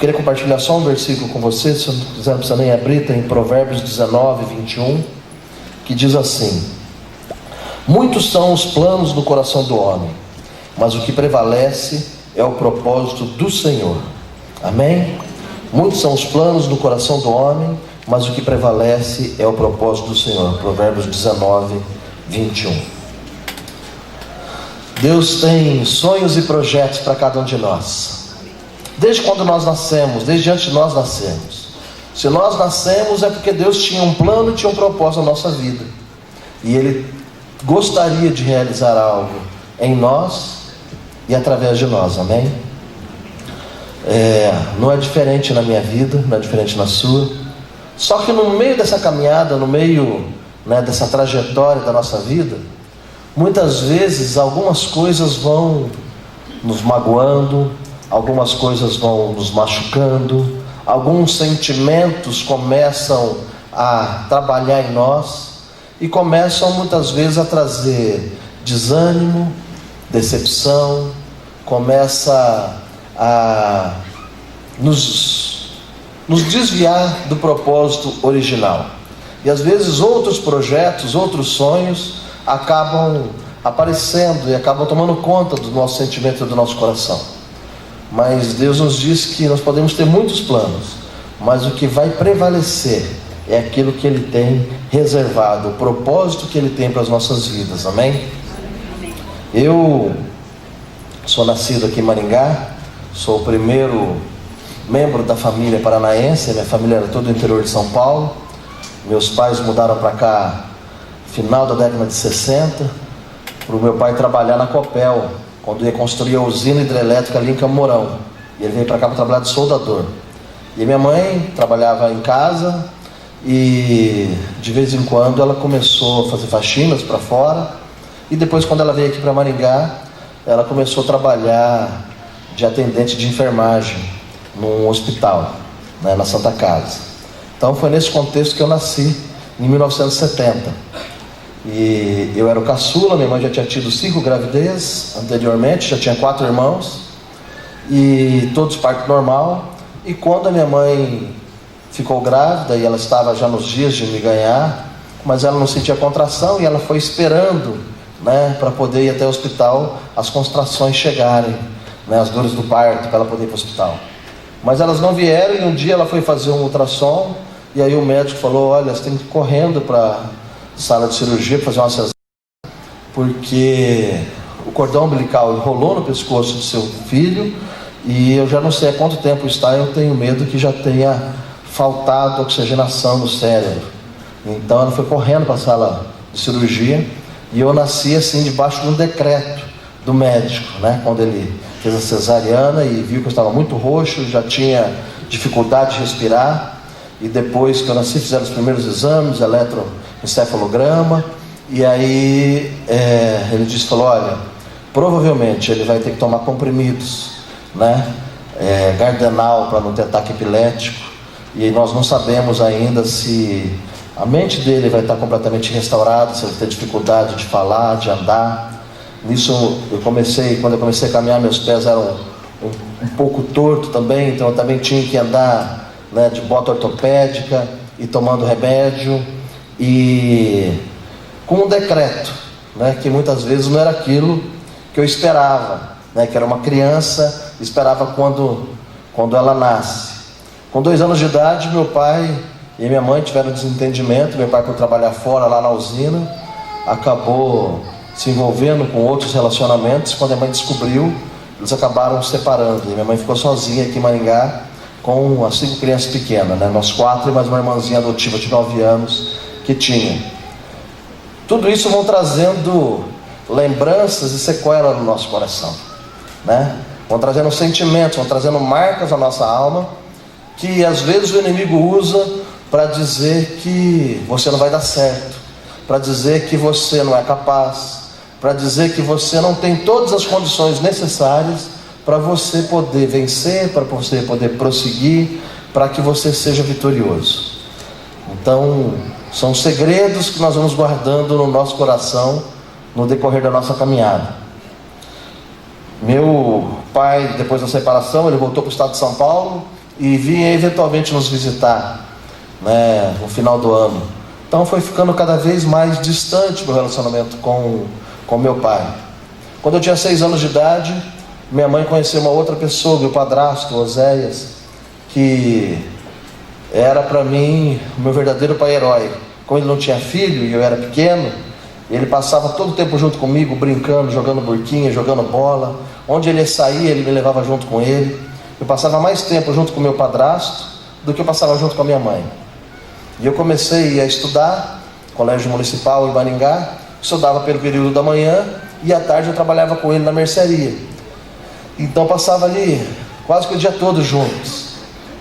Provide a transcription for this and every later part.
queria compartilhar só um versículo com você, se não quiser, não precisa nem abrir, tem em Provérbios 19, 21, que diz assim: muitos são os planos do coração do homem, mas o que prevalece é o propósito do Senhor. Amém? Muitos são os planos do coração do homem, mas o que prevalece é o propósito do Senhor. Provérbios 19, 21. Deus tem sonhos e projetos para cada um de nós, desde quando nós nascemos, desde antes de nós nascermos. Se nós nascemos é porque Deus tinha um plano e tinha um propósito na nossa vida, e Ele gostaria de realizar algo em nós e através de nós. Amém? Não é diferente na minha vida, não é diferente na sua. Só que no meio dessa caminhada, no meio, dessa trajetória da nossa vida, muitas vezes algumas coisas vão nos magoando, algumas coisas vão nos machucando, alguns sentimentos começam a trabalhar em nós e começam muitas vezes a trazer desânimo, decepção, começa a nos desviar do propósito original. E às vezes outros projetos, outros sonhos acabam aparecendo e acabam tomando conta do nosso sentimento e do nosso coração. Mas Deus nos diz que nós podemos ter muitos planos, mas o que vai prevalecer é aquilo que Ele tem reservado, o propósito que Ele tem para as nossas vidas. Amém? Eu sou nascido aqui em Maringá, sou o primeiro membro da família paranaense. Minha família era toda do interior de São Paulo. Meus pais mudaram para cá no final da década de 60, para o meu pai trabalhar na Copel, quando ia construir a usina hidrelétrica ali em Camorão. E ele veio para cá para trabalhar de soldador. E minha mãe trabalhava em casa, e de vez em quando ela começou a fazer faxinas para fora. E depois, quando ela veio aqui para Maringá, ela começou a trabalhar de atendente de enfermagem num hospital, na Santa Casa. Então foi nesse contexto que eu nasci, em 1970. E eu era o caçula. Minha mãe já tinha tido 5 gravidezes anteriormente, já tinha 4 irmãos, e todos parto normal. E quando a minha mãe ficou grávida, e ela estava já nos dias de me ganhar, mas ela não sentia contração, e ela foi esperando, para poder ir até o hospital, as contrações chegarem, as dores do parto, para ela poder ir para o hospital. Mas elas não vieram, e um dia ela foi fazer um ultrassom, e aí o médico falou: olha, você tem que ir correndo para a sala de cirurgia para fazer uma cesárea, porque o cordão umbilical enrolou no pescoço do seu filho, e eu já não sei há quanto tempo está, eu tenho medo que já tenha faltado oxigenação no cérebro. Então ela foi correndo para a sala de cirurgia, e eu nasci assim, debaixo de um decreto do médico, quando ele fez a cesariana e viu que eu estava muito roxo, já tinha dificuldade de respirar. E depois que eu nasci, fizeram os primeiros exames, eletroencefalograma, e aí ele falou: olha, provavelmente ele vai ter que tomar comprimidos, Gardenal, para não ter ataque epilético, e nós não sabemos ainda se a mente dele vai estar completamente restaurada, se ele vai ter dificuldade de falar, de andar. Nisso quando eu comecei a caminhar, meus pés eram um pouco tortos também, então eu também tinha que andar de bota ortopédica e tomando remédio, e com um decreto, que muitas vezes não era aquilo que eu esperava, que era uma criança, esperava quando ela nasce. Com 2 anos de idade, meu pai e minha mãe tiveram um desentendimento. Meu pai, por trabalhar fora lá na usina, acabou se envolvendo com outros relacionamentos. Quando a mãe descobriu, eles acabaram se separando, e minha mãe ficou sozinha aqui em Maringá com as 5 crianças pequenas, nós 4 e mais uma irmãzinha adotiva de 9 anos que tinha. Tudo isso vão trazendo lembranças e sequelas no nosso coração, vão trazendo sentimentos, vão trazendo marcas na nossa alma, que às vezes o inimigo usa para dizer que você não vai dar certo, para dizer que você não é capaz, para dizer que você não tem todas as condições necessárias para você poder vencer, para você poder prosseguir, para que você seja vitorioso. Então, são segredos que nós vamos guardando no nosso coração no decorrer da nossa caminhada. Meu pai, depois da separação, ele voltou para o estado de São Paulo, e vinha eventualmente nos visitar, né, no final do ano. Então foi ficando cada vez mais distante meu relacionamento com meu pai. Quando eu tinha 6 anos de idade, minha mãe conheceu uma outra pessoa, meu padrasto, Oséias, que era para mim o meu verdadeiro pai herói. Como ele não tinha filho e eu era pequeno, ele passava todo o tempo junto comigo, brincando, jogando burquinha, jogando bola. Onde ele saía, ele me levava junto com ele. Eu passava mais tempo junto com meu padrasto do que eu passava junto com a minha mãe. E eu comecei a estudar, colégio municipal em Maringá, estudava pelo período da manhã e à tarde eu trabalhava com ele na mercearia. Então passava ali quase que o dia todo juntos.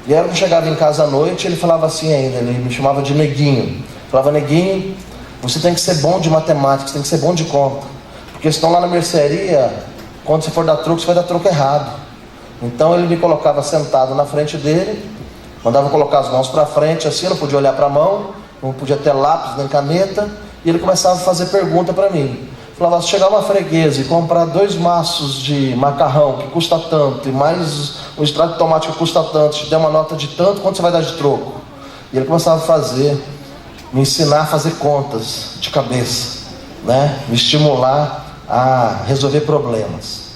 E aí eu chegava em casa à noite, ele falava assim ainda, ele me chamava de Neguinho. Falava: Neguinho, você tem que ser bom de matemática, você tem que ser bom de conta. Porque senão lá na mercearia, quando você for dar troco, você vai dar troco errado. Então ele me colocava sentado na frente dele, mandava colocar as mãos para frente, assim, eu não podia olhar para a mão, não podia ter lápis nem caneta, e ele começava a fazer pergunta para mim. Falava: se chegar uma freguesa e comprar 2 maços de macarrão que custa tanto, e mais um extrato de tomate que custa tanto, te der uma nota de tanto, quanto você vai dar de troco? E ele começava a me ensinar a fazer contas de cabeça, né? Me estimular a resolver problemas.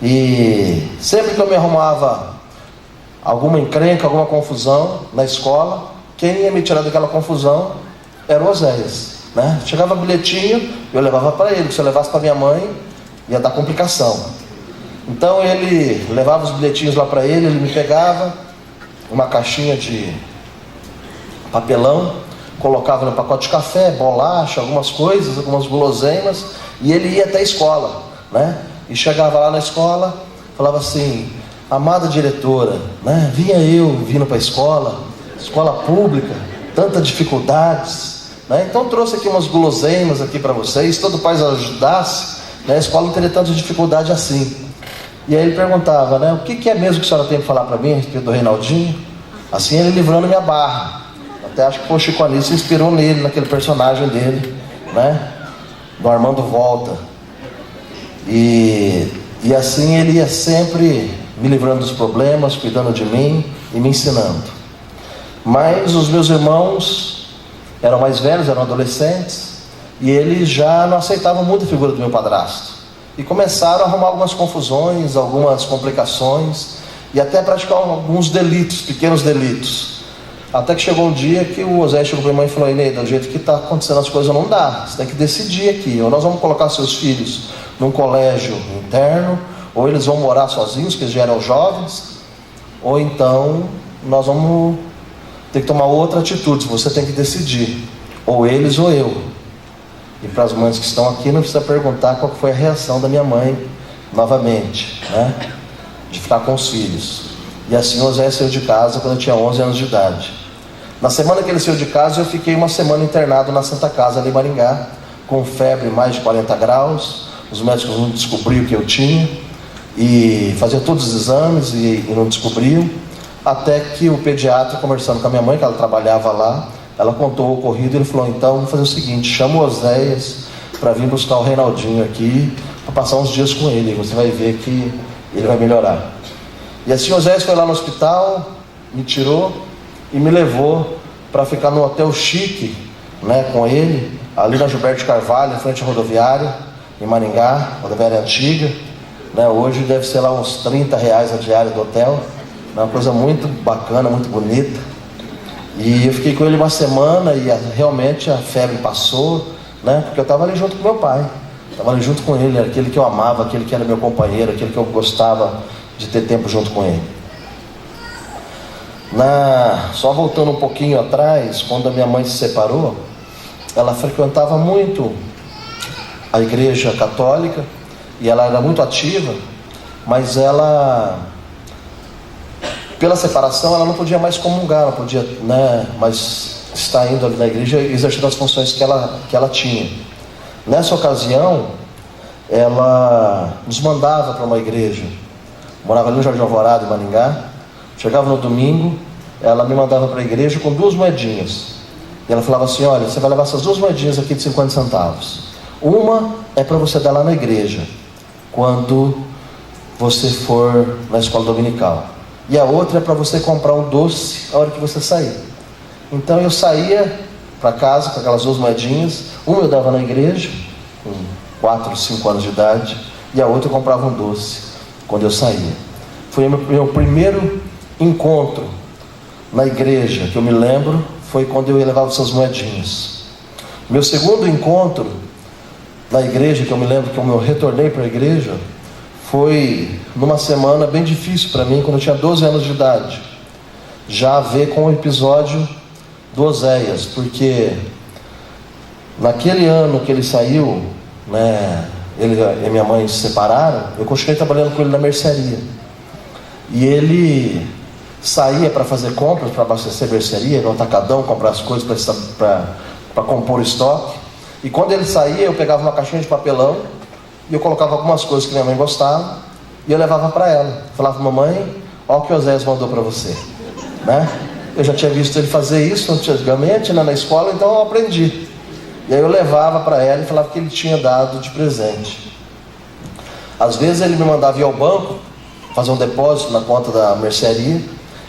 E sempre que eu me arrumava alguma encrenca, alguma confusão na escola, quem ia me tirar daquela confusão era o Oséias, né? Chegava bilhetinho, eu levava para ele. Se eu levasse para minha mãe, ia dar complicação. Então ele levava os bilhetinhos lá para ele, ele me pegava uma caixinha de papelão, colocava no pacote de café, bolacha, algumas coisas, algumas guloseimas, e ele ia até a escola, né? E chegava lá na escola, falava assim: amada diretora, né? Vinha eu vindo para a escola pública, tantas dificuldades, né? Então trouxe aqui umas guloseimas aqui para vocês, todo pai ajudasse, né? A escola não teria tanta dificuldade assim. E aí ele perguntava, né? O que é mesmo que a senhora tem para falar para mim a respeito do Reinaldinho? Assim ele livrando minha barra. Até acho que o Chico Anísio se inspirou nele, naquele personagem dele, né? Do Armando Volta. E assim ele ia sempre me livrando dos problemas, cuidando de mim e me ensinando. Mas os meus irmãos eram mais velhos, eram adolescentes, e eles já não aceitavam muito a figura do meu padrasto. E começaram a arrumar algumas confusões, algumas complicações, e até praticar alguns delitos, pequenos delitos. Até que chegou um dia que o Oséias chegou para minha mãe e falou: Eneida, do jeito que está acontecendo as coisas não dá, você tem que decidir aqui, ou nós vamos colocar seus filhos num colégio interno, ou eles vão morar sozinhos, que eles já eram jovens, ou então nós vamos ter que tomar outra atitude, você tem que decidir, ou eles ou eu. E para as mães que estão aqui, não precisa perguntar qual foi a reação da minha mãe, novamente, né? De ficar com os filhos. E assim o Oséias saiu de casa quando eu tinha 11 anos de idade. Na semana que ele saiu de casa, eu fiquei uma semana internado na Santa Casa, ali em Maringá, com febre mais de 40 graus, os médicos não descobriram o que eu tinha, e faziam todos os exames e não descobriam, até que o pediatra, conversando com a minha mãe, que ela trabalhava lá, ela contou o ocorrido e ele falou: então vamos fazer o seguinte, chama o Oséias para vir buscar o Reinaldinho aqui, para passar uns dias com ele, você vai ver que ele vai melhorar. E assim o Oséias foi lá no hospital, me tirou e me levou para ficar no hotel chique, né, com ele, ali na Gilberto de Carvalho, em frente à rodoviária, em Maringá, rodoviária antiga, né? Hoje deve ser lá uns R$30 a diária do hotel, né? Uma coisa muito bacana, muito bonita. E eu fiquei com ele uma semana e realmente a febre passou, né? Porque eu estava ali junto com meu pai, estava ali junto com ele, era aquele que eu amava, aquele que era meu companheiro, aquele que eu gostava de ter tempo junto com ele. Só voltando um pouquinho atrás, quando a minha mãe se separou, ela frequentava muito a igreja católica e ela era muito ativa, mas ela, pela separação, ela não podia mais comungar, não podia, né, mais estar indo ali na igreja e exercendo as funções que ela tinha. Nessa ocasião, ela nos mandava para uma igreja. Morava ali no Jardim Alvorada, em Maringá. Chegava no domingo, ela me mandava para a igreja com 2 moedinhas. E ela falava assim: olha, você vai levar essas 2 moedinhas aqui de 50 centavos. Uma é para você dar lá na igreja, quando você for na escola dominical. e a outra é para você comprar um doce a hora que você sair. Então eu saía para casa com aquelas 2 moedinhas, uma eu dava na igreja, com 4, 5 anos de idade, e a outra eu comprava um doce quando eu saía. Foi o meu primeiro encontro na igreja, que eu me lembro, foi quando eu levava essas moedinhas. Meu segundo encontro na igreja, que eu me lembro que eu retornei para a igreja, foi numa semana bem difícil para mim, quando eu tinha 12 anos de idade, já a ver com o episódio do Oséias, porque naquele ano que ele saiu, né, ele e minha mãe se separaram, eu continuei trabalhando com ele na mercearia, e ele saía para fazer compras, para abastecer a mercearia, no atacadão, comprar as coisas para compor o estoque, e quando ele saía, eu pegava uma caixinha de papelão, e eu colocava algumas coisas que minha mãe gostava, e eu levava para ela. Falava: mamãe, olha o que o Oséias mandou para você, né? Eu já tinha visto ele fazer isso antigamente, né, na escola, então eu aprendi. E aí eu levava para ela e falava que ele tinha dado de presente. Às vezes ele me mandava ir ao banco, fazer um depósito na conta da mercearia,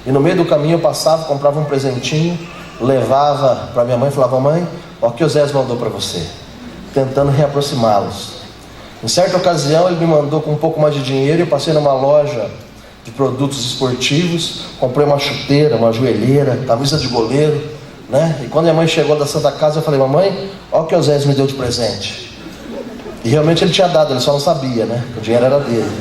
e no meio do caminho eu passava, comprava um presentinho, levava para minha mãe e falava: mãe, olha o que o Oséias mandou para você, tentando reaproximá-los. Em certa ocasião ele me mandou com um pouco mais de dinheiro, eu passei numa loja de produtos esportivos, comprei uma chuteira, uma joelheira, camisa de goleiro, né? E quando minha mãe chegou da Santa Casa, eu falei: mamãe, olha o que o Oséias me deu de presente. E realmente ele tinha dado, ele só não sabia, né? O dinheiro era dele.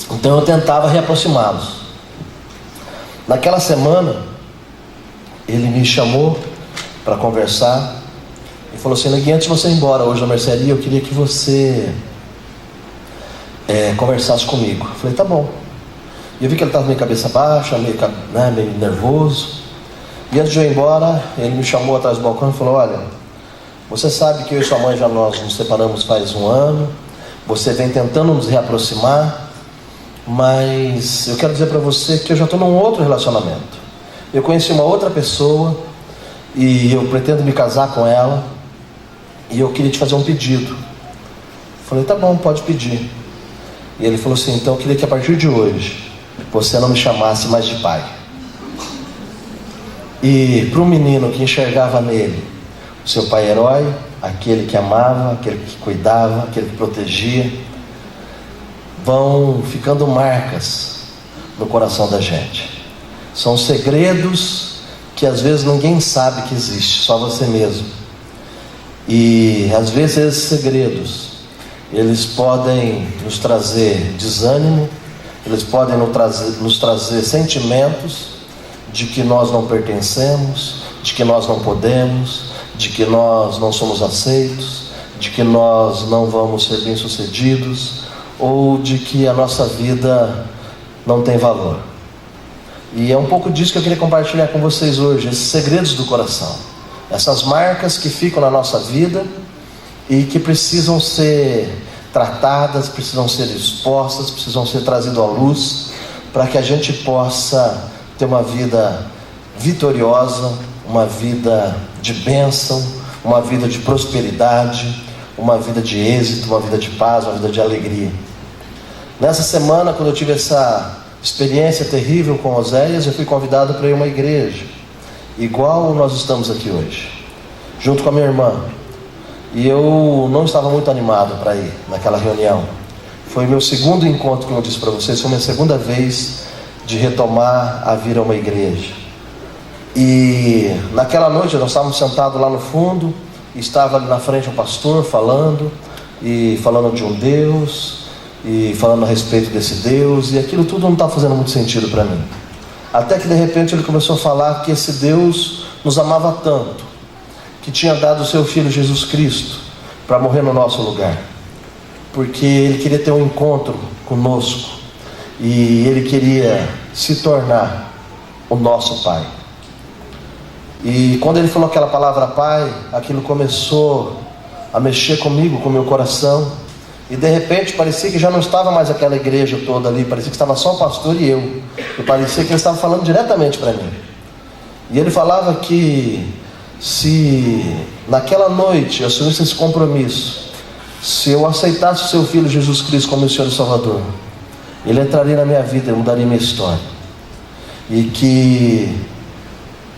Então eu tentava reaproximá-los. Naquela semana ele me chamou para conversar e falou assim: Neguinho, antes de você ir embora hoje na mercearia, eu queria que você conversasse comigo. Eu falei: tá bom. E eu vi que ele estava meio cabeça baixa, meio nervoso. E antes de eu ir embora, ele me chamou atrás do balcão e falou: olha, você sabe que eu e sua mãe nós nos separamos faz 1 ano, você vem tentando nos reaproximar, mas eu quero dizer para você que eu já estou num outro relacionamento. Eu conheci uma outra pessoa e eu pretendo me casar com ela, e eu queria te fazer um pedido. Eu falei: tá bom, pode pedir. E ele falou assim: então eu queria que a partir de hoje você não me chamasse mais de pai. E para um menino que enxergava nele o seu pai herói, aquele que amava, aquele que cuidava, aquele que protegia, vão ficando marcas no coração da gente. São segredos que às vezes ninguém sabe que existe, só você mesmo. E às vezes esses segredos, eles podem nos trazer desânimo, eles podem nos trazer sentimentos de que nós não pertencemos, de que nós não podemos, de que nós não somos aceitos, de que nós não vamos ser bem-sucedidos, ou de que a nossa vida não tem valor. E é um pouco disso que eu queria compartilhar com vocês hoje, esses segredos do coração, essas marcas que ficam na nossa vida e que precisam ser tratadas, precisam ser expostas, precisam ser trazidas à luz, para que a gente possa ter uma vida vitoriosa, uma vida de bênção, uma vida de prosperidade, uma vida de êxito, uma vida de paz, uma vida de alegria. Nessa semana, quando eu tive essa experiência terrível com Oséias, eu fui convidado para ir a uma igreja, igual nós estamos aqui hoje, junto com a minha irmã. E eu não estava muito animado para ir naquela reunião. Foi meu segundo encontro, como eu disse para vocês, foi minha segunda vez de retomar a vir a uma igreja. E naquela noite nós estávamos sentados lá no fundo, e estava ali na frente um pastor falando de um Deus, e falando a respeito desse Deus, e aquilo tudo não estava fazendo muito sentido para mim. Até que de repente ele começou a falar que esse Deus nos amava tanto, que tinha dado o seu Filho Jesus Cristo para morrer no nosso lugar, porque Ele queria ter um encontro conosco, e Ele queria se tornar o nosso Pai. E quando Ele falou aquela palavra Pai, aquilo começou a mexer comigo, com o meu coração, e de repente parecia que já não estava mais aquela igreja toda ali, parecia que estava só o pastor e eu, e parecia que Ele estava falando diretamente para mim. E Ele falava que se naquela noite eu assumisse esse compromisso se eu aceitasse o seu Filho Jesus Cristo como meu Senhor e Salvador, Ele entraria na minha vida e mudaria minha história. E que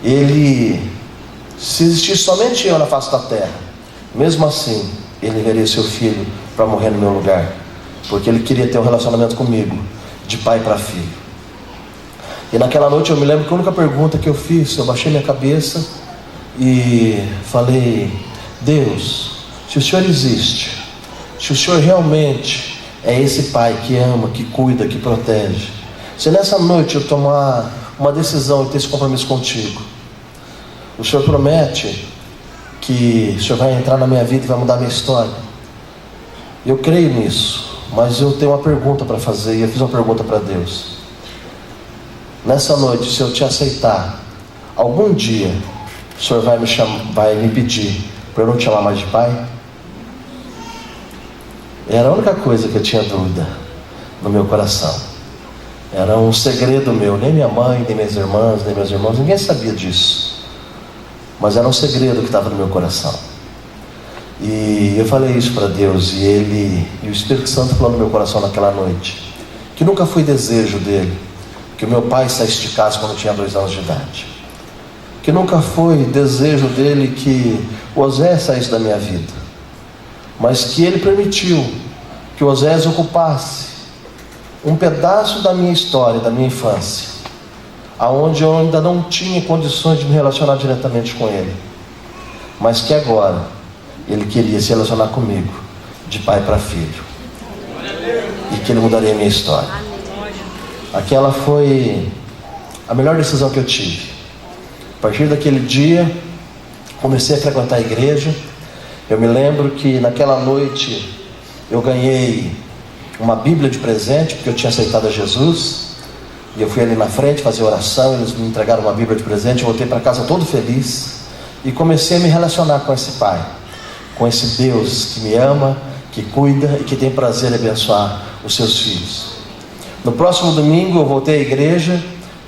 Ele, se existisse somente eu na face da terra, mesmo assim, Ele enviaria seu Filho para morrer no meu lugar, porque Ele queria ter um relacionamento comigo, de pai para filho. E naquela noite eu me lembro que a única pergunta que eu fiz, eu baixei minha cabeça e falei: Deus, se o Senhor existe, se o Senhor realmente é esse pai que ama, que cuida, que protege, se nessa noite eu tomar uma decisão e ter esse compromisso contigo, o Senhor promete que o Senhor vai entrar na minha vida e vai mudar a minha história. Eu creio nisso, mas eu tenho uma pergunta para fazer, e eu fiz uma pergunta para Deus. Nessa noite, se eu te aceitar, algum dia o Senhor vai me pedir para eu não te chamar mais de pai? Era a única coisa que eu tinha dúvida no meu coração. Era um segredo meu, nem minha mãe, nem minhas irmãs, nem meus irmãos, ninguém sabia disso. Mas era um segredo que estava no meu coração. E eu falei isso para Deus, e o Espírito Santo falou no meu coração naquela noite, que nunca foi desejo dele que o meu pai saísse de casa quando eu tinha 2 anos de idade, que nunca foi desejo dele que o Osés saísse da minha vida, mas que ele permitiu que o Osés ocupasse um pedaço da minha história, da minha infância, aonde eu ainda não tinha condições de me relacionar diretamente com ele, mas que agora ele queria se relacionar comigo, de pai para filho, e que ele mudaria a minha história. Aquela foi a melhor decisão que eu tive. A partir daquele dia, comecei a frequentar a igreja. Eu me lembro que naquela noite eu ganhei uma Bíblia de presente, porque eu tinha aceitado a Jesus, e eu fui ali na frente fazer oração, eles me entregaram uma Bíblia de presente, eu voltei para casa todo feliz, e comecei a me relacionar com esse pai, com esse Deus que me ama, que cuida e que tem prazer em abençoar os seus filhos. No próximo domingo eu voltei à igreja.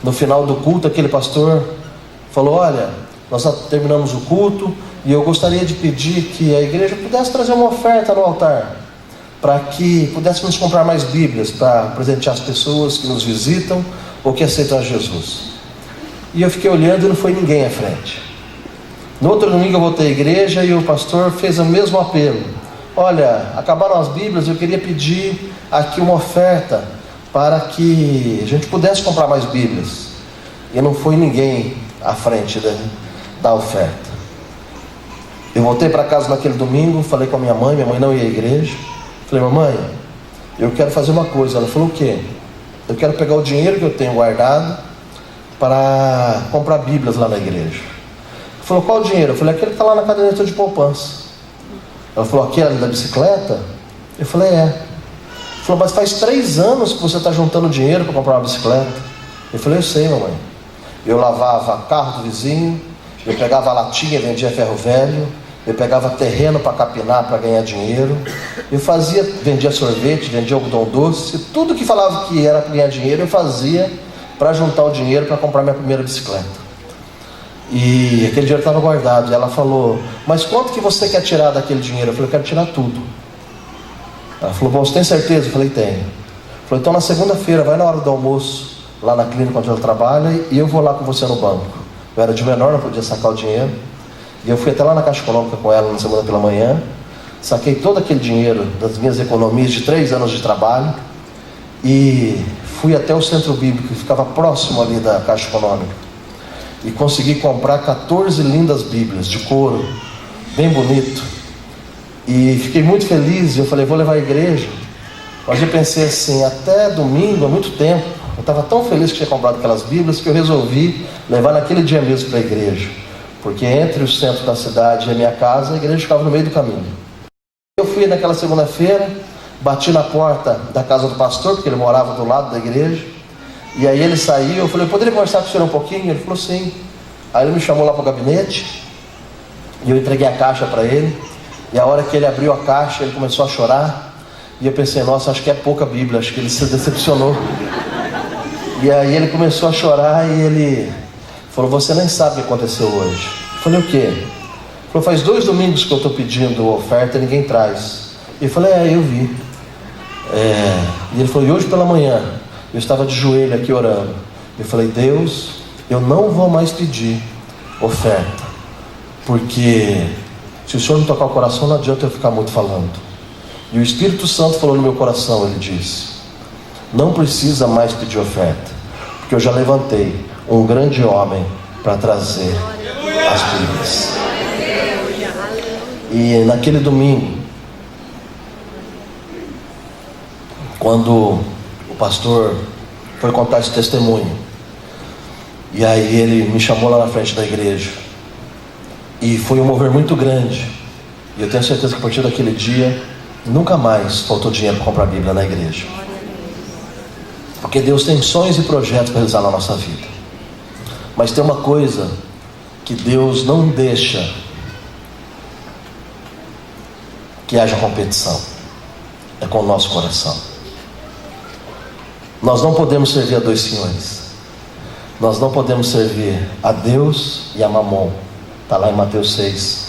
No final do culto, aquele pastor falou: olha, nós terminamos o culto e eu gostaria de pedir que a igreja pudesse trazer uma oferta no altar, para que pudéssemos comprar mais Bíblias para presentear as pessoas que nos visitam ou que aceitam a Jesus. E eu fiquei olhando e não foi ninguém à frente. No outro domingo eu voltei à igreja e o pastor fez o mesmo apelo: olha, acabaram as Bíblias, eu queria pedir aqui uma oferta para que a gente pudesse comprar mais Bíblias. E não foi ninguém à frente da oferta. Eu voltei para casa naquele domingo, falei com a minha mãe não ia à igreja. Falei: mamãe, eu quero fazer uma coisa. Ela falou: o quê? Eu quero pegar o dinheiro que eu tenho guardado para comprar Bíblias lá na igreja. Ela falou: qual o dinheiro? Eu falei: aquele que está lá na caderneta de poupança. Ela falou: aquele da bicicleta? Eu falei: é. Ela falou: mas faz 3 anos que você está juntando dinheiro para comprar uma bicicleta. Eu falei: eu sei, mamãe. Eu lavava carro do vizinho, eu pegava a latinha, vendia ferro velho, eu pegava terreno para capinar para ganhar dinheiro, eu vendia sorvete, vendia algodão doce, tudo que falava que era para ganhar dinheiro eu fazia para juntar o dinheiro para comprar minha primeira bicicleta. E aquele dinheiro estava guardado. E ela falou: mas quanto que você quer tirar daquele dinheiro? Eu falei: eu quero tirar tudo. Ela falou: bom, você tem certeza? Eu falei: tenho. Ela falou: então na segunda-feira vai na hora do almoço lá na clínica onde ela trabalha e eu vou lá com você no banco. Eu era de menor, não podia sacar o dinheiro, e eu fui até lá na Caixa Econômica com ela na segunda pela manhã, saquei todo aquele dinheiro das minhas economias de 3 anos de trabalho e fui até o Centro Bíblico, que ficava próximo ali da Caixa Econômica, e consegui comprar 14 lindas Bíblias de couro, bem bonito, e fiquei muito feliz. Eu falei: vou levar à igreja. Mas eu pensei assim: até domingo é muito tempo. Eu estava tão feliz que tinha comprado aquelas Bíblias que eu resolvi levar naquele dia mesmo para a igreja, porque entre o centro da cidade e a minha casa, a igreja ficava no meio do caminho. Eu fui naquela segunda-feira, bati na porta da casa do pastor, porque ele morava do lado da igreja, e aí ele saiu. Eu falei: eu poderia conversar com o senhor um pouquinho? Ele falou: sim. Aí ele me chamou lá para o gabinete e eu entreguei a caixa para ele. E a hora que ele abriu a caixa, ele começou a chorar. E eu pensei: nossa, acho que é pouca Bíblia, acho que ele se decepcionou. E aí ele começou a chorar e ele falou: você nem sabe o que aconteceu hoje. Eu falei: o quê? Ele falou: faz 2 domingos que eu estou pedindo oferta e ninguém traz. Eu falei, eu vi. E ele falou, e hoje pela manhã, eu estava de joelho aqui orando. Eu falei, Deus, eu não vou mais pedir oferta, porque se o Senhor não tocar o coração, não adianta eu ficar muito falando. E o Espírito Santo falou no meu coração, ele disse, não precisa mais pedir oferta, porque eu já levantei um grande homem para trazer as Bíblias. E naquele domingo, quando o pastor foi contar esse testemunho, e aí ele me chamou lá na frente da igreja, e foi um mover muito grande, e eu tenho certeza que a partir daquele dia nunca mais faltou dinheiro para comprar a Bíblia na igreja, porque Deus tem sonhos e projetos para realizar na nossa vida. Mas tem uma coisa que Deus não deixa que haja competição, é com o nosso coração. Nós não podemos servir a dois senhores. Nós não podemos servir a Deus e a Mamon. Está lá em Mateus 6.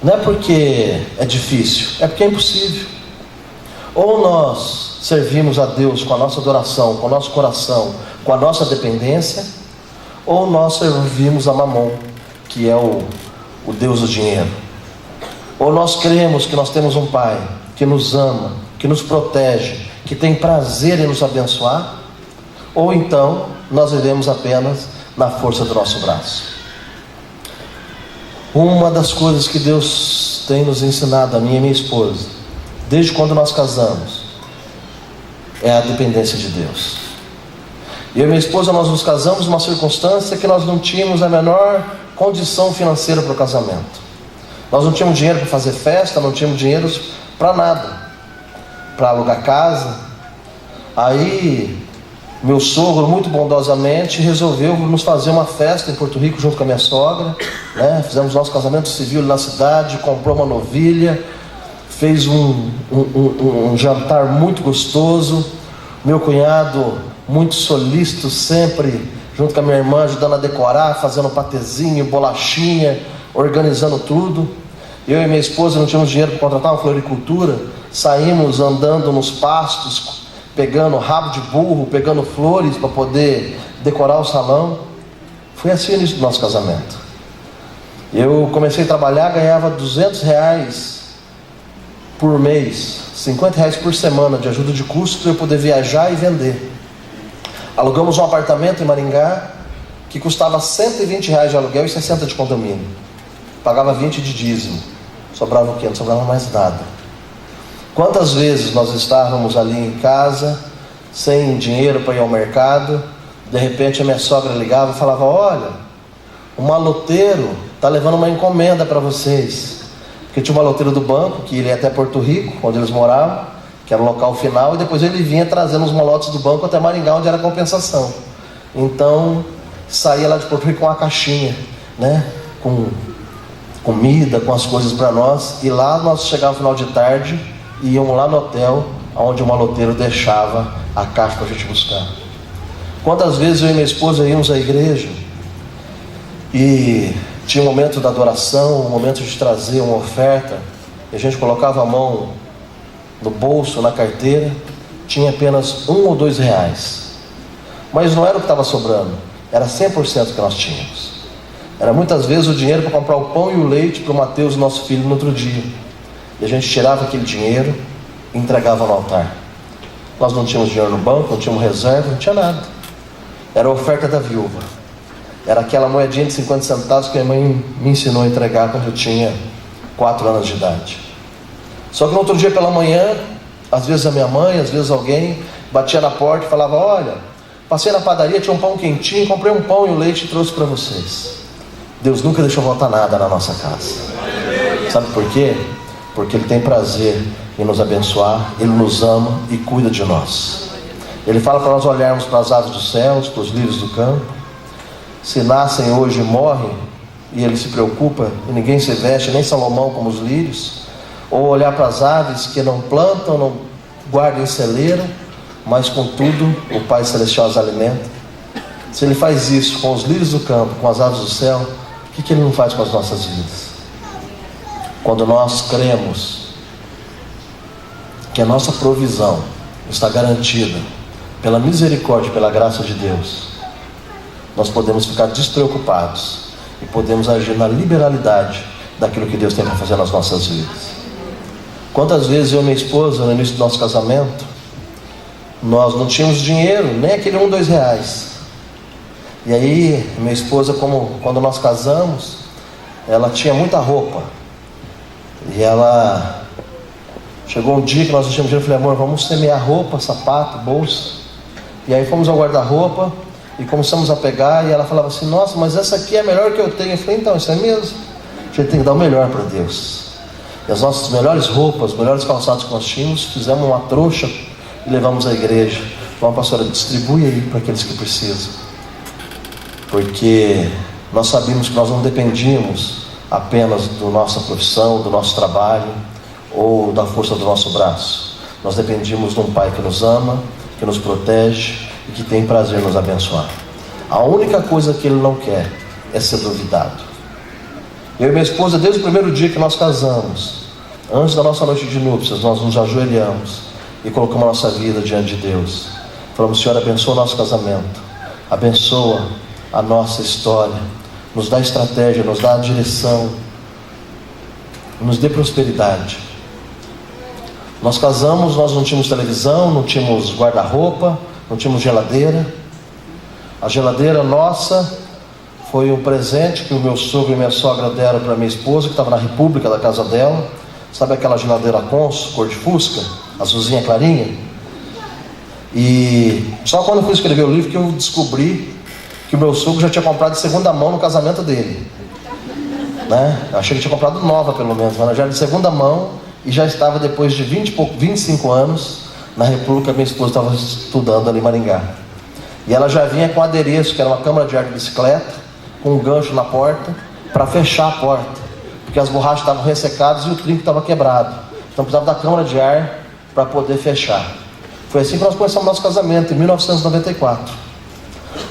Não é porque é difícil, é porque é impossível. Ou nós servimos a Deus com a nossa adoração, com o nosso coração, com a nossa dependência, ou nós servimos a Mamon, que é o Deus do dinheiro. Ou nós cremos que nós temos um Pai que nos ama, que nos protege, que tem prazer em nos abençoar, ou então nós vivemos apenas na força do nosso braço. Uma das coisas que Deus tem nos ensinado, a mim e a minha esposa, desde quando nós casamos, é a dependência de Deus. Eu e minha esposa, nós nos casamos numa circunstância que nós não tínhamos a menor condição financeira para o casamento. Nós não tínhamos dinheiro para fazer festa, não tínhamos dinheiro para nada, para alugar casa. Aí meu sogro, muito bondosamente, resolveu nos fazer uma festa em Porto Rico junto com a minha sogra, né? Fizemos nosso casamento civil na cidade, comprou uma novilha, fez um jantar muito gostoso. Meu cunhado, muito solícito, sempre junto com a minha irmã, ajudando a decorar, fazendo patezinho, bolachinha, organizando tudo. Eu e minha esposa não tínhamos dinheiro para contratar uma floricultura, saímos andando nos pastos, pegando rabo de burro, pegando flores para poder decorar o salão. Foi assim o início do nosso casamento. Eu comecei a trabalhar, ganhava R$200 por mês, R$50 por semana de ajuda de custo para eu poder viajar e vender. Alugamos um apartamento em Maringá que custava R$120 de aluguel e 60 de condomínio. Pagava 20 de dízimo. Sobrava o quê? Não sobrava mais nada. Quantas vezes nós estávamos ali em casa, sem dinheiro para ir ao mercado, de repente a minha sogra ligava e falava: olha, o maloteiro está levando uma encomenda para vocês. Porque tinha um maloteiro do banco, que ele ia até Porto Rico, onde eles moravam, que era o local final, e depois ele vinha trazendo os malotes do banco até Maringá, onde era a compensação. Então, saía lá de Porto Rico com uma caixinha, né, com comida, com as coisas para nós, e lá nós chegávamos no final de tarde e íamos lá no hotel, onde o maloteiro deixava a caixa para a gente buscar. Quantas vezes eu e minha esposa íamos à igreja e tinha um momento da adoração, um momento de trazer uma oferta, e a gente colocava a mão no bolso, na carteira, tinha apenas R$1 ou R$2, mas não era o que estava sobrando, era 100% que nós tínhamos. Era muitas vezes o dinheiro para comprar o pão e o leite para o Mateus, nosso filho, no outro dia. E a gente tirava aquele dinheiro e entregava no altar. Nós não tínhamos dinheiro no banco, não tínhamos reserva, não tinha nada. Era a oferta da viúva. Era aquela moedinha de 50 centavos que a minha mãe me ensinou a entregar quando eu tinha 4 anos de idade. Só que no outro dia pela manhã, às vezes a minha mãe, às vezes alguém batia na porta e falava: olha, passei na padaria, tinha um pão quentinho, comprei um pão e um leite e trouxe para vocês. Deus nunca deixou faltar nada na nossa casa. Sabe por quê? Porque Ele tem prazer em nos abençoar, Ele nos ama e cuida de nós. Ele fala para nós olharmos para as aves dos céus, para os lírios do campo. Se nascem hoje e morrem, e Ele se preocupa, e ninguém se veste, nem Salomão como os lírios. Ou olhar para as aves que não plantam, não guardam em celeiro, mas contudo o Pai Celestial as alimenta. Se Ele faz isso com os lírios do campo, com as aves do céu, o que Ele não faz com as nossas vidas? Quando nós cremos que a nossa provisão está garantida pela misericórdia e pela graça de Deus, nós podemos ficar despreocupados e podemos agir na liberalidade daquilo que Deus tem para fazer nas nossas vidas. Quantas vezes eu e minha esposa, no início do nosso casamento, nós não tínhamos dinheiro, nem aquele R$1, R$2. E aí, minha esposa, quando nós casamos, ela tinha muita roupa. E ela chegou um dia que nós tínhamos dinheiro, eu falei, amor, vamos semear roupa, sapato, bolsa. E aí fomos ao guarda-roupa e começamos a pegar, e ela falava assim, nossa, mas essa aqui é a melhor que eu tenho. Eu falei, então, isso é mesmo? A gente tem que dar o melhor para Deus. E as nossas melhores roupas, os melhores calçados que nós tínhamos, fizemos uma trouxa e levamos à igreja. Vamos, pastora, distribui aí para aqueles que precisam. Porque nós sabíamos que nós não dependíamos apenas da nossa profissão, do nosso trabalho ou da força do nosso braço. Nós dependíamos de um Pai que nos ama, que nos protege e que tem prazer em nos abençoar. A única coisa que Ele não quer é ser duvidado. Eu e minha esposa, desde o primeiro dia que nós casamos, antes da nossa noite de núpcias, nós nos ajoelhamos e colocamos a nossa vida diante de Deus. Falamos, Senhor, abençoa o nosso casamento, abençoa a nossa história, nos dá estratégia, nos dá a direção, nos dê prosperidade. Nós casamos, nós não tínhamos televisão, não tínhamos guarda-roupa, não tínhamos geladeira. A geladeira nossa foi um presente que o meu sogro e minha sogra deram para minha esposa, que estava na República da casa dela. Sabe aquela geladeira Consul, cor de fusca, azulzinha clarinha? E só quando eu fui escrever o livro que eu descobri que o meu sogro já tinha comprado de segunda mão no casamento dele, né? Eu achei que tinha comprado nova pelo menos, mas já era de segunda mão e já estava depois de 25 anos na República. Minha esposa estava estudando ali em Maringá. E ela já vinha com adereço, que era uma câmara de ar de bicicleta, com um gancho na porta, para fechar a porta, porque as borrachas estavam ressecadas e o trinco estava quebrado. Então precisava da câmara de ar para poder fechar. Foi assim que nós começamos nosso casamento, em 1994.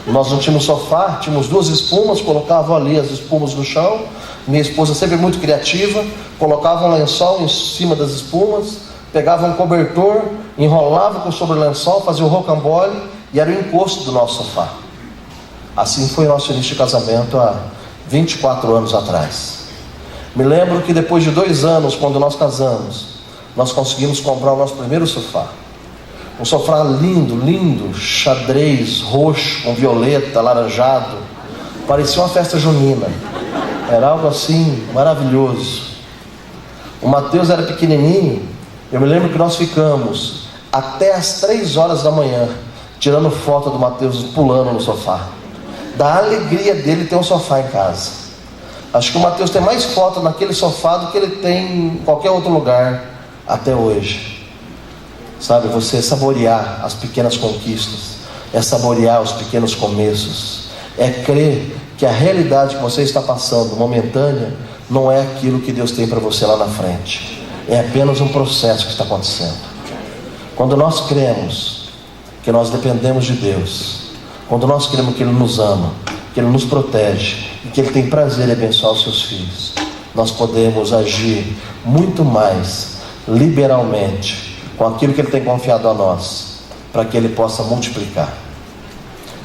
Nós não tínhamos sofá, tínhamos 2 espumas, colocava ali as espumas no chão. Minha esposa, sempre muito criativa, colocava um lençol em cima das espumas, pegava um cobertor, enrolava sobre o lençol, fazia o rocambole e era o encosto do nosso sofá. Assim foi o nosso início de casamento há 24 anos atrás. Me lembro que depois de 2 anos, quando nós casamos, nós conseguimos comprar o nosso primeiro sofá. Um sofá lindo, lindo, xadrez, roxo, com violeta, alaranjado. Parecia uma festa junina. Era algo assim, maravilhoso. O Mateus era pequenininho. Eu me lembro que nós ficamos até as 3 horas da manhã, tirando foto do Mateus pulando no sofá. Da alegria dele ter um sofá em casa. Acho que o Mateus tem mais foto naquele sofá do que ele tem em qualquer outro lugar até hoje. Sabe, você saborear as pequenas conquistas, é saborear os pequenos começos, é crer que a realidade que você está passando, momentânea, não é aquilo que Deus tem para você lá na frente. É apenas um processo que está acontecendo. Quando nós cremos que nós dependemos de Deus, quando nós cremos que Ele nos ama, que Ele nos protege e que Ele tem prazer em abençoar os seus filhos, nós podemos agir muito mais liberalmente com aquilo que Ele tem confiado a nós, para que Ele possa multiplicar.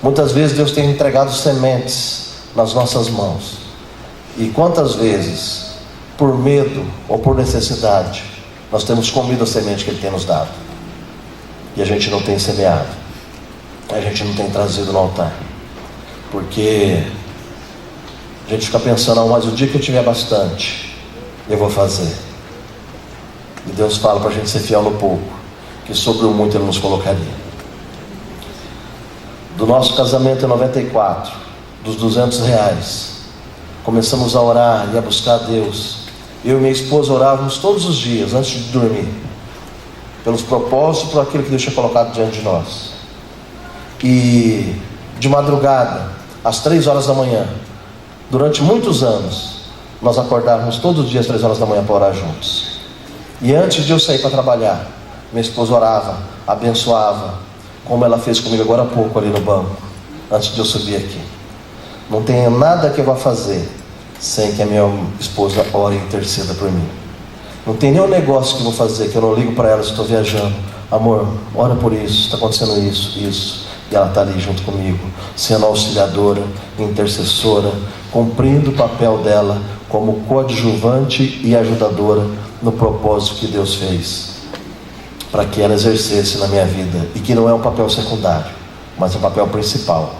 Muitas vezes Deus tem entregado sementes nas nossas mãos, e quantas vezes, por medo ou por necessidade, nós temos comido a semente que Ele tem nos dado, e a gente não tem semeado, a gente não tem trazido no altar, porque a gente fica pensando, não, mas o dia que eu tiver bastante, eu vou fazer. E Deus fala para a gente ser fiel no pouco, que sobre o muito Ele nos colocaria. Do nosso casamento em 94, dos R$200, começamos a orar e a buscar a Deus. Eu e minha esposa orávamos todos os dias, antes de dormir, pelos propósitos, por aquilo que Deus tinha colocado diante de nós. E de madrugada, às 3 horas da manhã, durante muitos anos, nós acordávamos todos os dias às 3 horas da manhã para orar juntos. E antes de eu sair para trabalhar, minha esposa orava, abençoava, como ela fez comigo agora há pouco ali no banco, antes de eu subir aqui. Não tem nada que eu vá fazer sem que a minha esposa ore e interceda por mim. Não tem nenhum negócio que eu vou fazer que eu não ligo para ela se estou viajando. Amor, ora por isso, está acontecendo isso. E ela está ali junto comigo, sendo auxiliadora, intercessora, cumprindo o papel dela como coadjuvante e ajudadora no propósito que Deus fez para que ela exercesse na minha vida, e que não é um papel secundário, mas é um papel principal.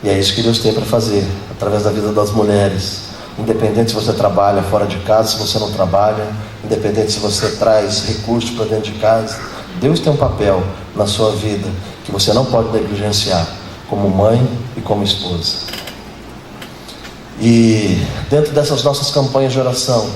E é isso que Deus tem para fazer através da vida das mulheres, independente se você trabalha fora de casa, se você não trabalha, independente se você traz recursos para dentro de casa. Deus tem um papel na sua vida que você não pode negligenciar, como mãe e como esposa. E dentro dessas nossas campanhas de oração,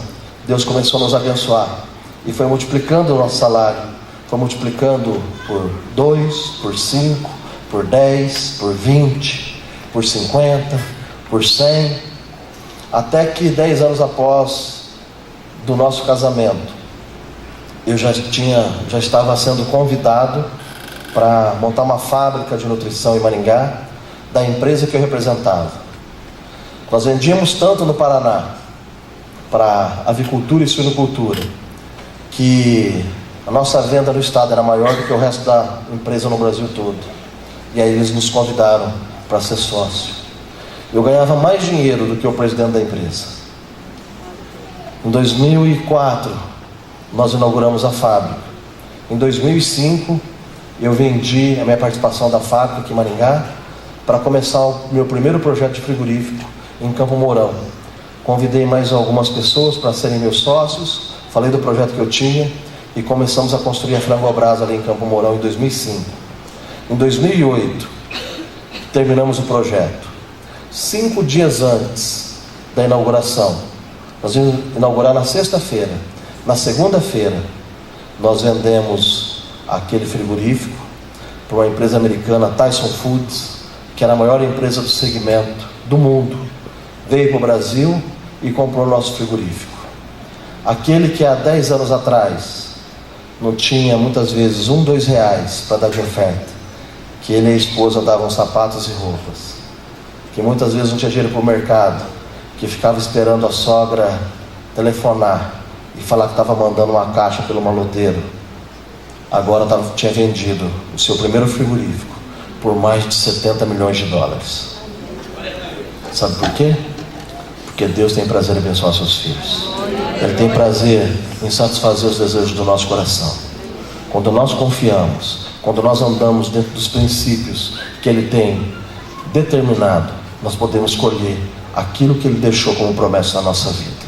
Deus começou a nos abençoar e foi multiplicando o nosso salário, foi multiplicando por 2, por 5, por 10, por 20, por 50, por 100, até que 10 anos após do nosso casamento, eu já estava sendo convidado para montar uma fábrica de nutrição em Maringá, da empresa que eu representava. Nós vendíamos tanto no Paraná para avicultura e suinocultura, que a nossa venda no estado era maior do que o resto da empresa no Brasil todo. E aí eles nos convidaram para ser sócio. Eu ganhava mais dinheiro do que o presidente da empresa. Em 2004 nós inauguramos a fábrica. Em 2005 eu vendi a minha participação da fábrica aqui em Maringá para começar o meu primeiro projeto de frigorífico em Campo Mourão. Convidei mais algumas pessoas para serem meus sócios, falei do projeto que eu tinha e começamos a construir a Frango à Brasa ali em Campo Mourão em 2005. Em 2008 terminamos o projeto. 5 dias antes da inauguração, nós íamos inaugurar na sexta-feira. Na segunda-feira nós vendemos aquele frigorífico para uma empresa americana, Tyson Foods, que era a maior empresa do segmento do mundo. Veio para o Brasil e comprou o nosso frigorífico. Aquele que há 10 anos atrás não tinha muitas vezes R$1, R$2 para dar de oferta, que ele e a esposa davam sapatos e roupas, que muitas vezes não tinha dinheiro para o mercado, que ficava esperando a sogra telefonar e falar que estava mandando uma caixa pelo maloteiro, agora tinha vendido o seu primeiro frigorífico por mais de $70 milhões. Sabe por quê? Porque Deus tem prazer em abençoar seus filhos. Ele tem prazer em satisfazer os desejos do nosso coração. Quando nós confiamos, quando nós andamos dentro dos princípios que Ele tem determinado, nós podemos colher aquilo que Ele deixou como promessa na nossa vida.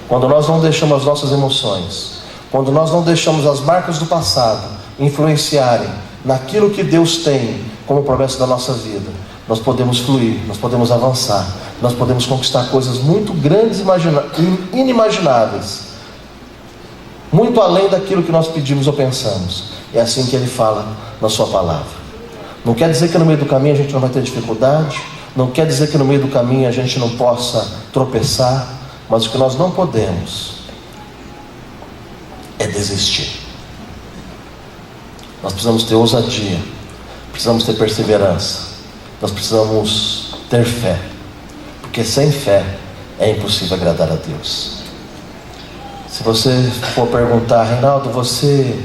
Quando nós não deixamos as nossas emoções, quando nós não deixamos as marcas do passado influenciarem naquilo que Deus tem como promessa da nossa vida, nós podemos fluir, nós podemos avançar, nós podemos conquistar coisas muito grandes e inimagináveis, muito além daquilo que nós pedimos ou pensamos. É assim que Ele fala na sua palavra. Não quer dizer que no meio do caminho a gente não vai ter dificuldade, não quer dizer que no meio do caminho a gente não possa tropeçar, mas o que nós não podemos é desistir. Nós precisamos ter ousadia, precisamos ter perseverança, nós precisamos ter fé, porque sem fé é impossível agradar a Deus. Se você for perguntar, Reinaldo, você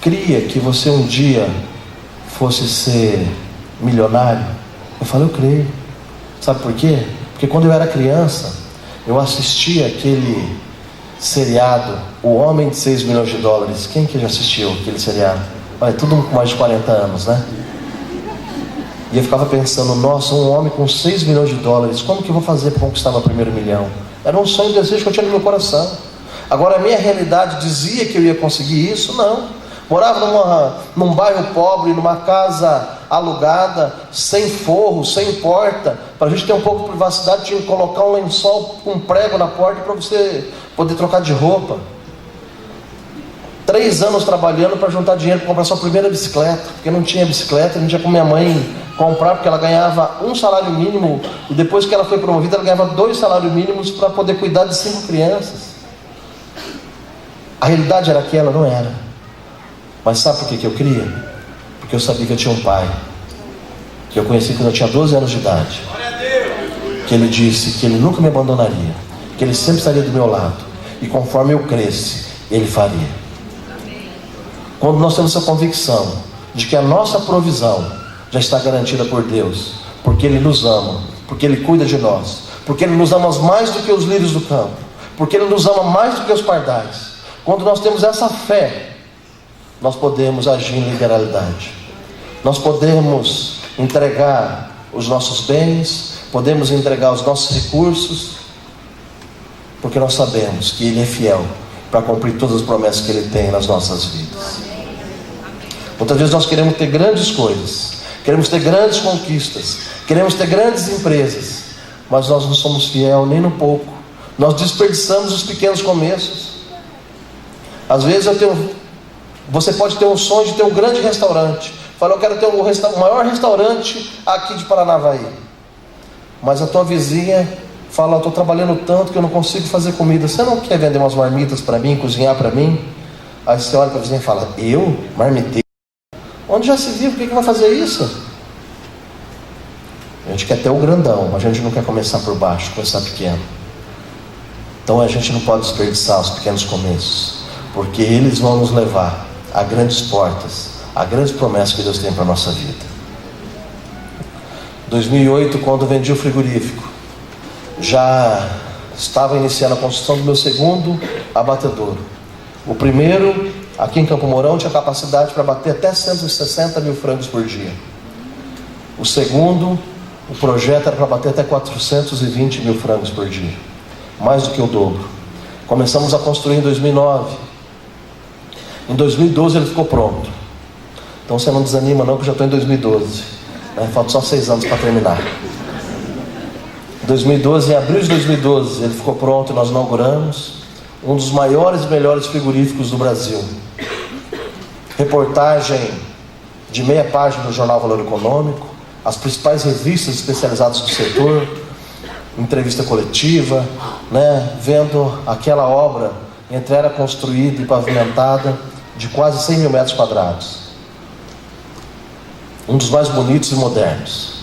cria que você um dia fosse ser milionário? Eu falo, eu creio. Sabe por quê? Porque quando eu era criança, eu assistia aquele seriado, O Homem de $6 Milhões. Quem que já assistiu aquele seriado? Olha, todo mundo com mais de 40 anos, né? E eu ficava pensando, nossa, um homem com $6 milhões, como que eu vou fazer para conquistar meu primeiro milhão? Era um sonho, um desejo que eu tinha no meu coração. Agora a minha realidade dizia que eu ia conseguir isso? Não. Morava num bairro pobre, numa casa alugada, sem forro, sem porta. Para a gente ter um pouco de privacidade, tinha que colocar um lençol com um prego na porta para você poder trocar de roupa. 3 anos trabalhando para juntar dinheiro para comprar sua primeira bicicleta, porque não tinha bicicleta, a gente ia com minha mãe comprar, porque ela ganhava um salário mínimo, e depois que ela foi promovida, ela ganhava 2 salários mínimos para poder cuidar de 5 crianças. A realidade era aquela? Não era. Mas sabe por que eu queria? Porque eu sabia que eu tinha um pai, que eu conheci quando eu tinha 12 anos de idade, que ele disse que ele nunca me abandonaria, que ele sempre estaria do meu lado, e conforme eu cresce, Ele faria. Quando nós temos essa convicção de que a nossa provisão já está garantida por Deus, porque Ele nos ama, porque Ele cuida de nós, porque Ele nos ama mais do que os lírios do campo, porque Ele nos ama mais do que os pardais. Quando nós temos essa fé, nós podemos agir em liberalidade. Nós podemos entregar os nossos bens, podemos entregar os nossos recursos, porque nós sabemos que Ele é fiel para cumprir todas as promessas que Ele tem nas nossas vidas. Muitas vezes nós queremos ter grandes coisas, queremos ter grandes conquistas, queremos ter grandes empresas, mas nós não somos fiéis nem no pouco. Nós desperdiçamos os pequenos começos. Às vezes você pode ter um sonho de ter um grande restaurante. Fala, eu quero ter o maior restaurante aqui de Paranavaí. Mas a tua vizinha fala, eu estou trabalhando tanto que eu não consigo fazer comida. Você não quer vender umas marmitas para mim, cozinhar para mim? Aí você olha para a vizinha e fala, eu? Marmiteiro? Onde já se viu? Por que vai fazer isso? A gente quer ter o grandão, mas a gente não quer começar por baixo, começar pequeno. Então a gente não pode desperdiçar os pequenos começos, porque eles vão nos levar a grandes portas, a grandes promessas que Deus tem para a nossa vida. 2008, quando vendi o frigorífico, já estava iniciando a construção do meu segundo abatedouro. O primeiro, aqui em Campo Mourão, tinha capacidade para bater até 160 mil frangos por dia. O segundo, o projeto era para bater até 420 mil frangos por dia, mais do que o dobro. Começamos a construir em 2009. Em 2012 ele ficou pronto. Então você não desanima não, que eu já estou em 2012, falta só 6 anos para terminar. Em 2012, em abril de 2012, ele ficou pronto e nós inauguramos um dos maiores e melhores frigoríficos do Brasil. Reportagem de meia página do jornal Valor Econômico, as principais revistas especializadas do setor, entrevista coletiva, vendo aquela obra entre era construída e pavimentada de quase 100 mil metros quadrados. Um dos mais bonitos e modernos.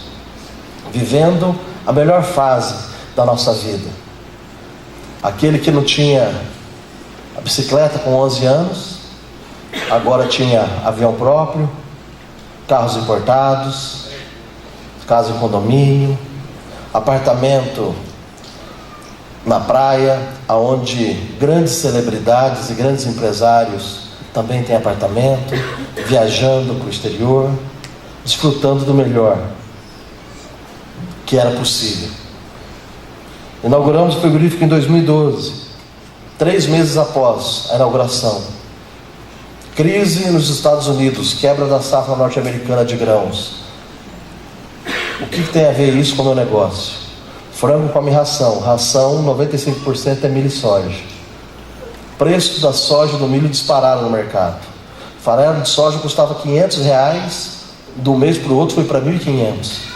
Vivendo a melhor fase da nossa vida. Aquele que não tinha a bicicleta com 11 anos, agora tinha avião próprio, carros importados, casa em condomínio, apartamento na praia, onde grandes celebridades e grandes empresários também têm apartamento, viajando para o exterior, desfrutando do melhor que era possível. Inauguramos o frigorífico em 2012, 3 meses após a inauguração. Crise nos Estados Unidos, quebra da safra norte-americana de grãos. O que tem a ver isso com o meu negócio? Frango come ração, 95% é milho e soja. Preço da soja e do milho dispararam no mercado. Farelo de soja custava R$500, do mês para o outro foi para R$1.500.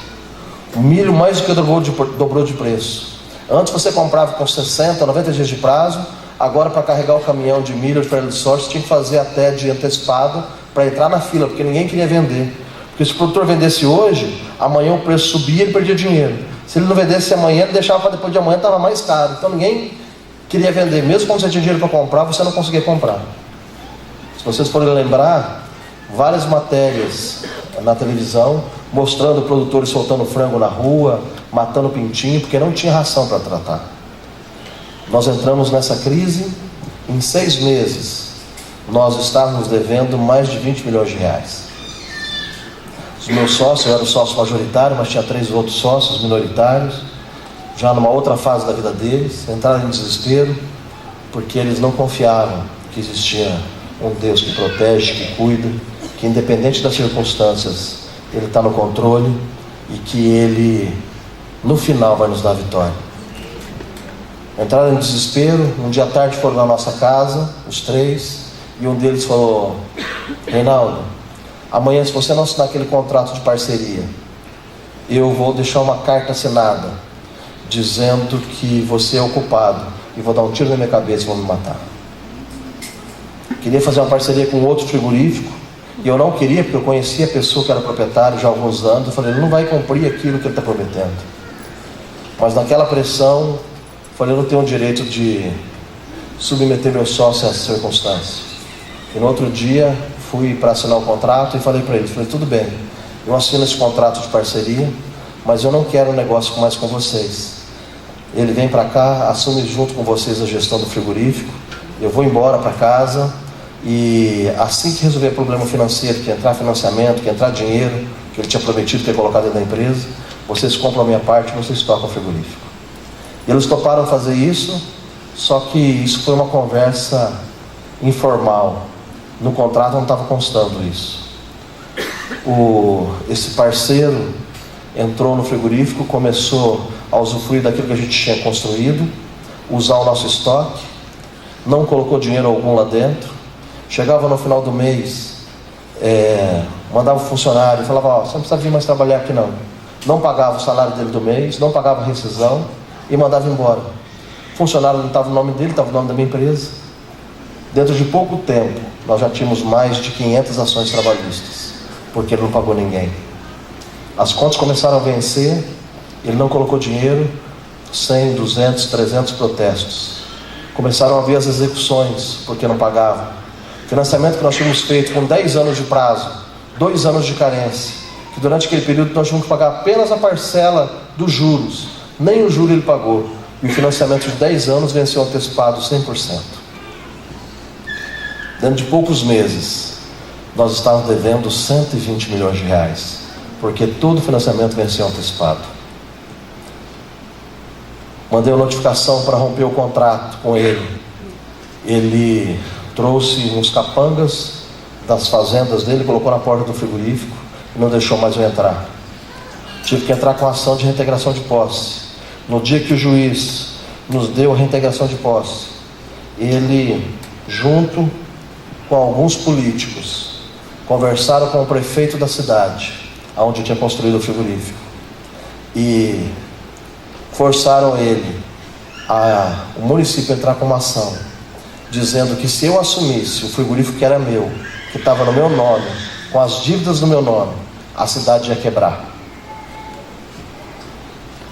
O milho mais do que dobrou de preço. Antes você comprava com 60, 90 dias de prazo, agora para carregar o caminhão de milho ou de farelo de soja, você tinha que fazer até dia antecipado para entrar na fila, porque ninguém queria vender. Porque se o produtor vendesse hoje, amanhã o preço subia e ele perdia dinheiro. Se ele não vendesse amanhã, ele deixava para depois de amanhã, estava mais caro. Então ninguém queria vender. Mesmo quando você tinha dinheiro para comprar, você não conseguia comprar. Se vocês forem lembrar, várias matérias na televisão mostrando produtores soltando frango na rua, matando pintinho, porque não tinha ração para tratar. Nós entramos nessa crise, em 6 meses nós estávamos devendo mais de R$20 milhões. Os meus sócios, eu era o sócio majoritário, mas tinha 3 outros sócios minoritários, já numa outra fase da vida deles, entraram em desespero, porque eles não confiavam que existia um Deus que protege, que cuida, que independente das circunstâncias, Ele está no controle e que Ele, no final, vai nos dar a vitória. Entraram em desespero. Um dia à tarde foram na nossa casa, os 3, e um deles falou: Reinaldo, amanhã, se você não assinar aquele contrato de parceria, eu vou deixar uma carta assinada dizendo que você é o culpado e vou dar um tiro na minha cabeça e vou me matar. Queria fazer uma parceria com outro frigorífico e eu não queria, porque eu conhecia a pessoa que era proprietário já há alguns anos. Eu falei, ele não vai cumprir aquilo que ele está prometendo. Mas naquela pressão, eu falei, eu não tenho o direito de submeter meu sócio a essa circunstância. E no outro dia fui para assinar o contrato e falei para ele, tudo bem, eu assino esse contrato de parceria, mas eu não quero um negócio mais com vocês. Ele vem para cá, assume junto com vocês a gestão do frigorífico, eu vou embora para casa e assim que resolver o problema financeiro, que entrar financiamento, que entrar dinheiro, que ele tinha prometido ter colocado dentro da empresa, vocês compram a minha parte, vocês tocam o frigorífico. E eles toparam fazer isso, só que isso foi uma conversa informal. No contrato não estava constando isso. Esse parceiro entrou no frigorífico, começou a usufruir daquilo que a gente tinha construído, usar o nosso estoque, não colocou dinheiro algum lá dentro. Chegava no final do mês, mandava o funcionário, falava, você não precisa vir mais trabalhar aqui não. Não pagava o salário dele do mês, não pagava a rescisão e mandava embora. O funcionário não estava no nome dele, estava no nome da minha empresa. Dentro de pouco tempo, nós já tínhamos mais de 500 ações trabalhistas, porque ele não pagou ninguém. As contas começaram a vencer, ele não colocou dinheiro, 100, 200, 300 protestos. Começaram a haver as execuções, porque não pagavam. Financiamento que nós tínhamos feito com 10 anos de prazo, 2 anos de carência, que durante aquele período nós tínhamos que pagar apenas a parcela dos juros, nem o juro ele pagou, e o financiamento de 10 anos venceu antecipado 100%. Dentro de poucos meses, nós estávamos devendo 120 milhões de reais, porque todo o financiamento venceu antecipado. Mandei uma notificação para romper o contrato com ele. Ele trouxe uns capangas das fazendas dele, colocou na porta do frigorífico e não deixou mais eu entrar. Tive que entrar com a ação de reintegração de posse. No dia que o juiz nos deu a reintegração de posse, ele, junto com alguns políticos, conversaram com o prefeito da cidade, onde tinha construído o frigorífico, e forçaram o município a entrar com uma ação, dizendo que se eu assumisse o frigorífico que era meu, que estava no meu nome, com as dívidas no meu nome, a cidade ia quebrar.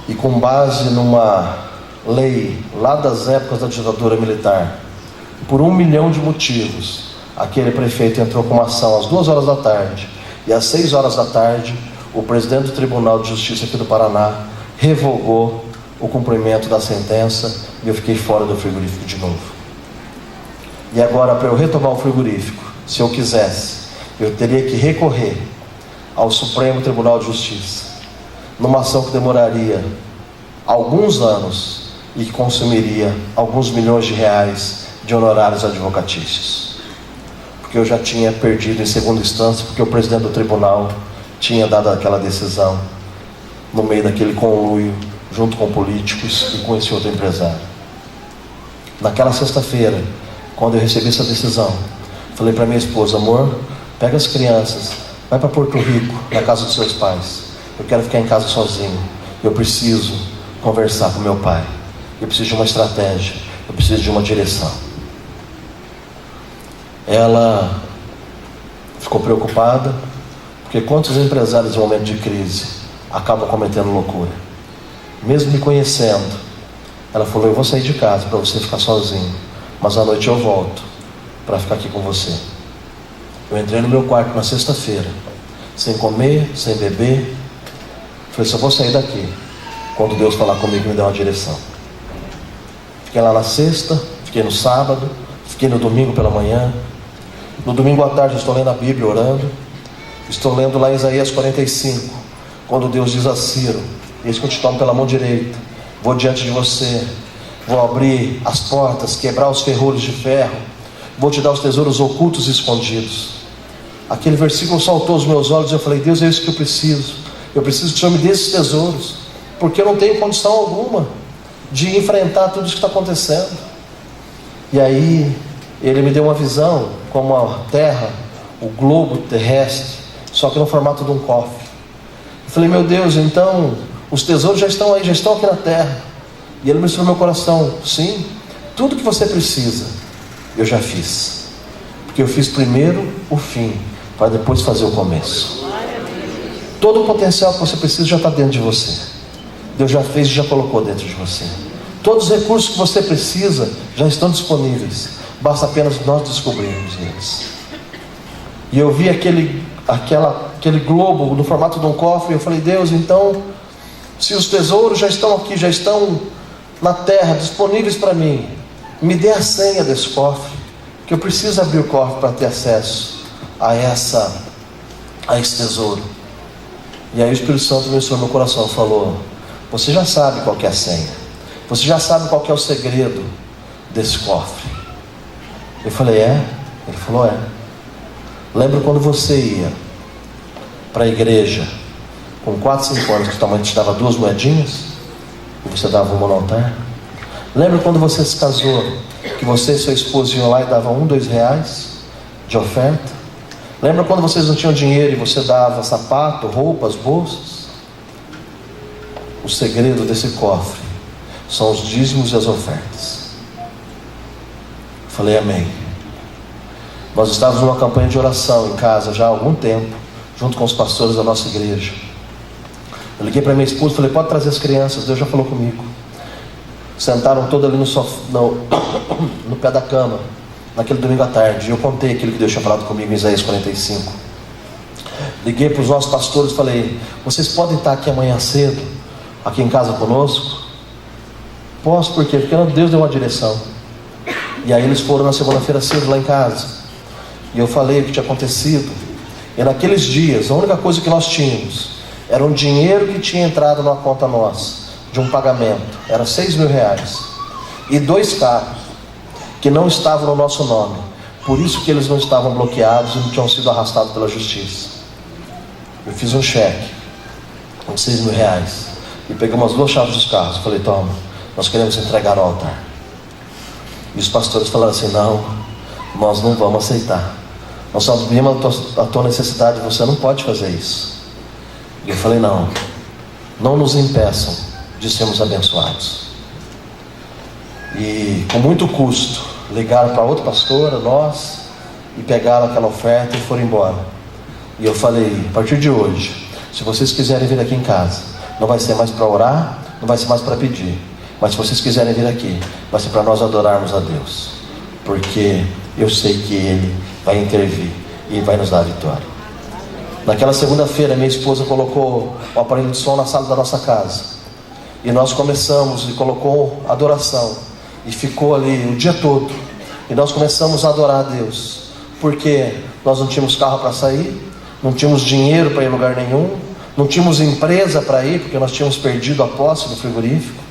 E com base numa lei lá das épocas da ditadura militar, por 1 milhão de motivos, aquele prefeito entrou com uma ação às 2 horas da tarde, e às 6 horas da tarde, o presidente do Tribunal de Justiça aqui do Paraná revogou o cumprimento da sentença, e eu fiquei fora do frigorífico de novo. E agora, para eu retomar o frigorífico, se eu quisesse, eu teria que recorrer ao Supremo Tribunal de Justiça, numa ação que demoraria alguns anos e que consumiria alguns milhões de reais de honorários advocatícios, porque eu já tinha perdido em segunda instância, porque o presidente do tribunal tinha dado aquela decisão no meio daquele conluio, junto com políticos e com esse outro empresário. Naquela sexta-feira, quando eu recebi essa decisão, falei para minha esposa, amor, pega as crianças, vai para Porto Rico, na casa dos seus pais. Eu quero ficar em casa sozinho. Eu preciso conversar com meu pai. Eu preciso de uma estratégia. Eu preciso de uma direção. Ela ficou preocupada, porque quantos empresários em momento de crise acabam cometendo loucura? Mesmo me conhecendo, ela falou, eu vou sair de casa para você ficar sozinho, mas à noite eu volto para ficar aqui com você. Eu entrei no meu quarto na sexta-feira, sem comer, sem beber. Falei, só vou sair daqui quando Deus falar comigo e me der uma direção. Fiquei lá na sexta, fiquei no sábado, fiquei no domingo pela manhã. No domingo à tarde eu estou lendo a Bíblia, orando. Estou lendo lá em Isaías 45, quando Deus diz a Ciro, eis que eu te tomo pela mão direita, vou diante de você, vou abrir as portas, quebrar os ferrolhos de ferro, vou te dar os tesouros ocultos e escondidos. Aquele versículo saltou aos meus olhos e eu falei, Deus, é isso que eu preciso. Eu preciso que o Senhor me dê esses tesouros, porque eu não tenho condição alguma de enfrentar tudo isso que está acontecendo. E aí Ele me deu uma visão como a Terra, o globo terrestre, só que no formato de um cofre. Eu falei, meu Deus, então os tesouros já estão aí, já estão aqui na terra. E Ele mostrou no meu coração, sim, tudo que você precisa eu já fiz, porque eu fiz primeiro o fim, para depois fazer o começo. Todo o potencial que você precisa já está dentro de você. Deus já fez e já colocou dentro de você. Todos os recursos que você precisa já estão disponíveis. Basta apenas nós descobrirmos eles. E eu vi aquele globo no formato de um cofre. E eu falei: Deus, então, se os tesouros já estão aqui, já estão na terra, disponíveis para mim, me dê a senha desse cofre, que eu preciso abrir o cofre para ter acesso a esse tesouro. E aí o Espírito Santo começou no meu coração e falou: você já sabe qual que é a senha, você já sabe qual que é o segredo desse cofre. Eu falei: é? Ele falou: é. Lembra quando você ia para a igreja com 4, 5 anos, que tua mãe te dava 2 moedinhas e você dava uma no altar? Lembra quando você se casou, que você e seu esposo iam lá e davam 1, 2 reais de oferta? Lembra quando vocês não tinham dinheiro e você dava sapato, roupas, bolsas? O segredo desse cofre são os dízimos e as ofertas. Falei: amém. Nós estávamos numa campanha de oração em casa já há algum tempo, junto com os pastores da nossa igreja. Eu liguei para minha esposa e falei: pode trazer as crianças, Deus já falou comigo. Sentaram todos ali no pé da cama, naquele domingo à tarde. E eu contei aquilo que Deus tinha falado comigo em Isaías 45. Liguei para os nossos pastores e falei: vocês podem estar aqui amanhã cedo, aqui em casa conosco? Posso, por quê? Porque Deus deu uma direção. E aí eles foram na segunda-feira cedo lá em casa, e eu falei o que tinha acontecido. E naqueles dias, a única coisa que nós tínhamos era um dinheiro que tinha entrado numa conta nossa, de um pagamento, era 6 mil reais, e 2 carros que não estavam no nosso nome. Por isso que eles não estavam bloqueados e não tinham sido arrastados pela justiça. Eu fiz um cheque com 6 mil reais e pegamos as 2 chaves dos carros. Falei: toma, nós queremos entregar no altar. E os pastores falaram assim: não, nós não vamos aceitar, nós sabemos a tua necessidade, você não pode fazer isso. E eu falei: não nos impeçam de sermos abençoados. E com muito custo ligaram para outra pastora, nós, e pegaram aquela oferta e foram embora. E eu falei: a partir de hoje, se vocês quiserem vir aqui em casa, não vai ser mais para orar, não vai ser mais para pedir, mas se vocês quiserem vir aqui, vai ser para nós adorarmos a Deus, porque eu sei que Ele vai intervir e vai nos dar a vitória. Naquela segunda-feira, minha esposa colocou o aparelho de som na sala da nossa casa, e nós começamos, e colocou adoração, e ficou ali o dia todo, e nós começamos a adorar a Deus, porque nós não tínhamos carro para sair, não tínhamos dinheiro para ir em lugar nenhum, não tínhamos empresa para ir, porque nós tínhamos perdido a posse do frigorífico.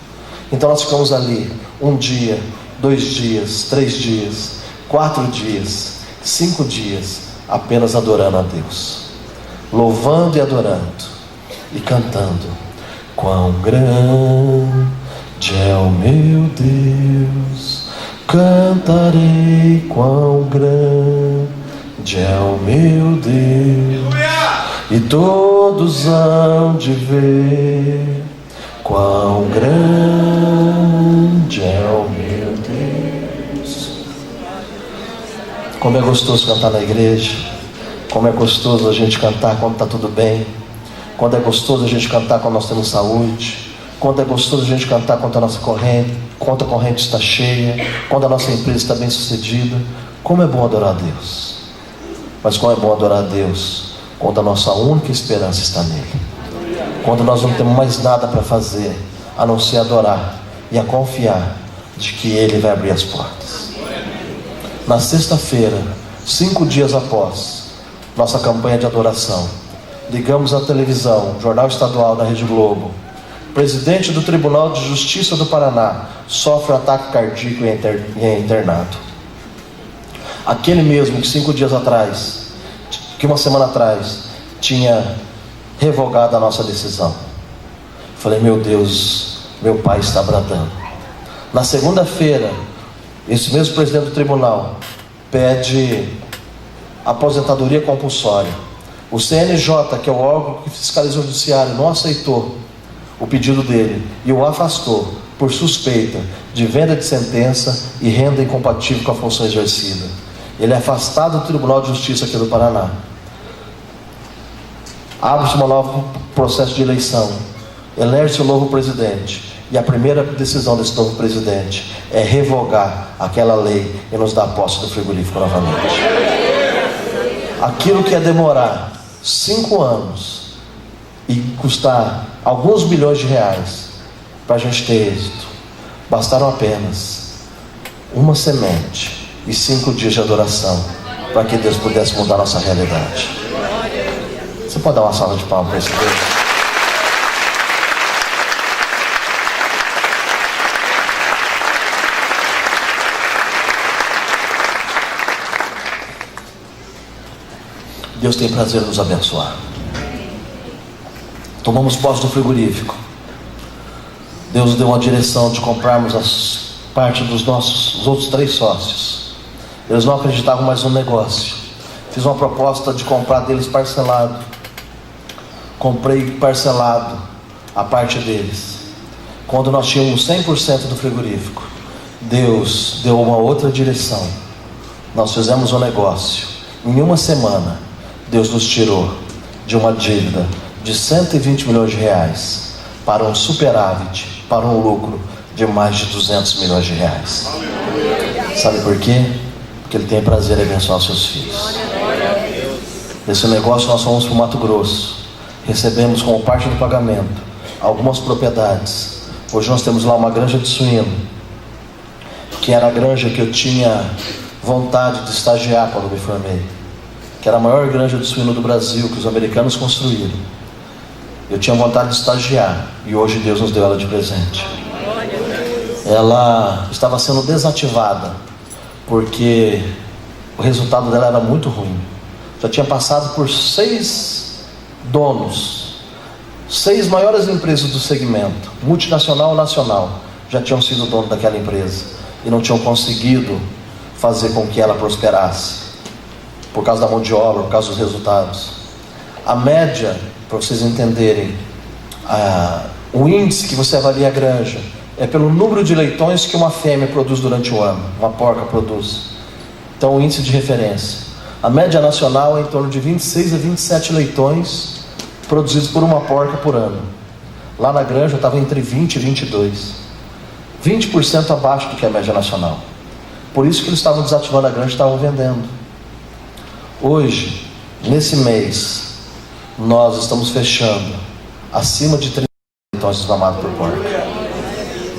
Então nós ficamos ali 1 dia, 2 dias, 3 dias, 4 dias, 5 dias, apenas adorando a Deus, louvando e adorando e cantando: quão grande é o meu Deus, cantarei, quão grande é o meu Deus, e todos hão de ver quão grande é o meu Deus. Como é gostoso cantar na igreja, como é gostoso a gente cantar quando está tudo bem, quando é gostoso a gente cantar quando nós temos saúde, quando é gostoso a gente cantar quando a nossa corrente está cheia, quando a nossa empresa está bem sucedida. Como é bom adorar a Deus. Mas como é bom adorar a Deus quando a nossa única esperança está nele, quando nós não temos mais nada para fazer a não ser adorar e a confiar de que Ele vai abrir as portas. Na sexta-feira, 5 dias após nossa campanha de adoração, ligamos a televisão, Jornal Estadual da Rede Globo: presidente do Tribunal de Justiça do Paraná sofre um ataque cardíaco e é internado. Aquele mesmo que 5 dias atrás, que uma semana atrás, tinha revogado a nossa decisão. Falei: meu Deus, meu pai está bradando. Na segunda-feira, esse mesmo presidente do tribunal pede aposentadoria compulsória. O CNJ, que é o órgão que fiscaliza o judiciário, não aceitou o pedido dele e o afastou por suspeita de venda de sentença e renda incompatível com a função exercida. Ele é afastado do Tribunal de Justiça aqui do Paraná. Abre-se um novo processo de eleição, elege-se um novo presidente, E a primeira decisão desse novo presidente é revogar aquela lei e nos dar posse do frigorífico novamente. Aquilo que ia demorar 5 anos e custar alguns bilhões de reais para a gente ter êxito, bastaram apenas uma semente e 5 dias de adoração para que Deus pudesse mudar a nossa realidade. Você pode dar uma salva de palmas para esse Deus? Deus tem prazer em nos abençoar. Tomamos posse do frigorífico. Deus deu uma direção de comprarmos as parte dos os outros 3 sócios. Eles não acreditavam mais no negócio. Fiz uma proposta de comprar deles parcelado. Comprei parcelado a parte deles. Quando nós tínhamos 100% do frigorífico, Deus deu uma outra direção. Nós fizemos um negócio. Em uma semana, Deus nos tirou de uma dívida de 120 milhões de reais para um superávit, para um lucro de mais de 200 milhões de reais. Sabe por quê? Porque Ele tem prazer em abençoar os seus filhos. Nesse negócio nós fomos para o Mato Grosso. Recebemos como parte do pagamento algumas propriedades. Hoje nós temos lá uma granja de suíno, que era a granja que eu tinha vontade de estagiar quando me formei, que era a maior granja de suíno do Brasil, que os americanos construíram. Eu tinha vontade de estagiar, e hoje Deus nos deu ela de presente. Ela estava sendo desativada, porque o resultado dela era muito ruim. Já tinha passado por 6 donos, 6 maiores empresas do segmento, multinacional ou nacional, já tinham sido dono daquela empresa, e não tinham conseguido fazer com que ela prosperasse, por causa da mão de obra, por causa dos resultados. A média, para vocês entenderem, o índice que você avalia a granja é pelo número de leitões que uma fêmea produz durante o ano, uma porca produz. Então o índice de referência, a média nacional é em torno de 26 a 27 leitões produzidos por uma porca por ano. Lá na granja estava entre 20 e 22, 20% abaixo do que é a média nacional. Por isso que eles estavam desativando a granja e estavam vendendo. Hoje, nesse mês, nós estamos fechando acima de 30 leitões desmamados por porca.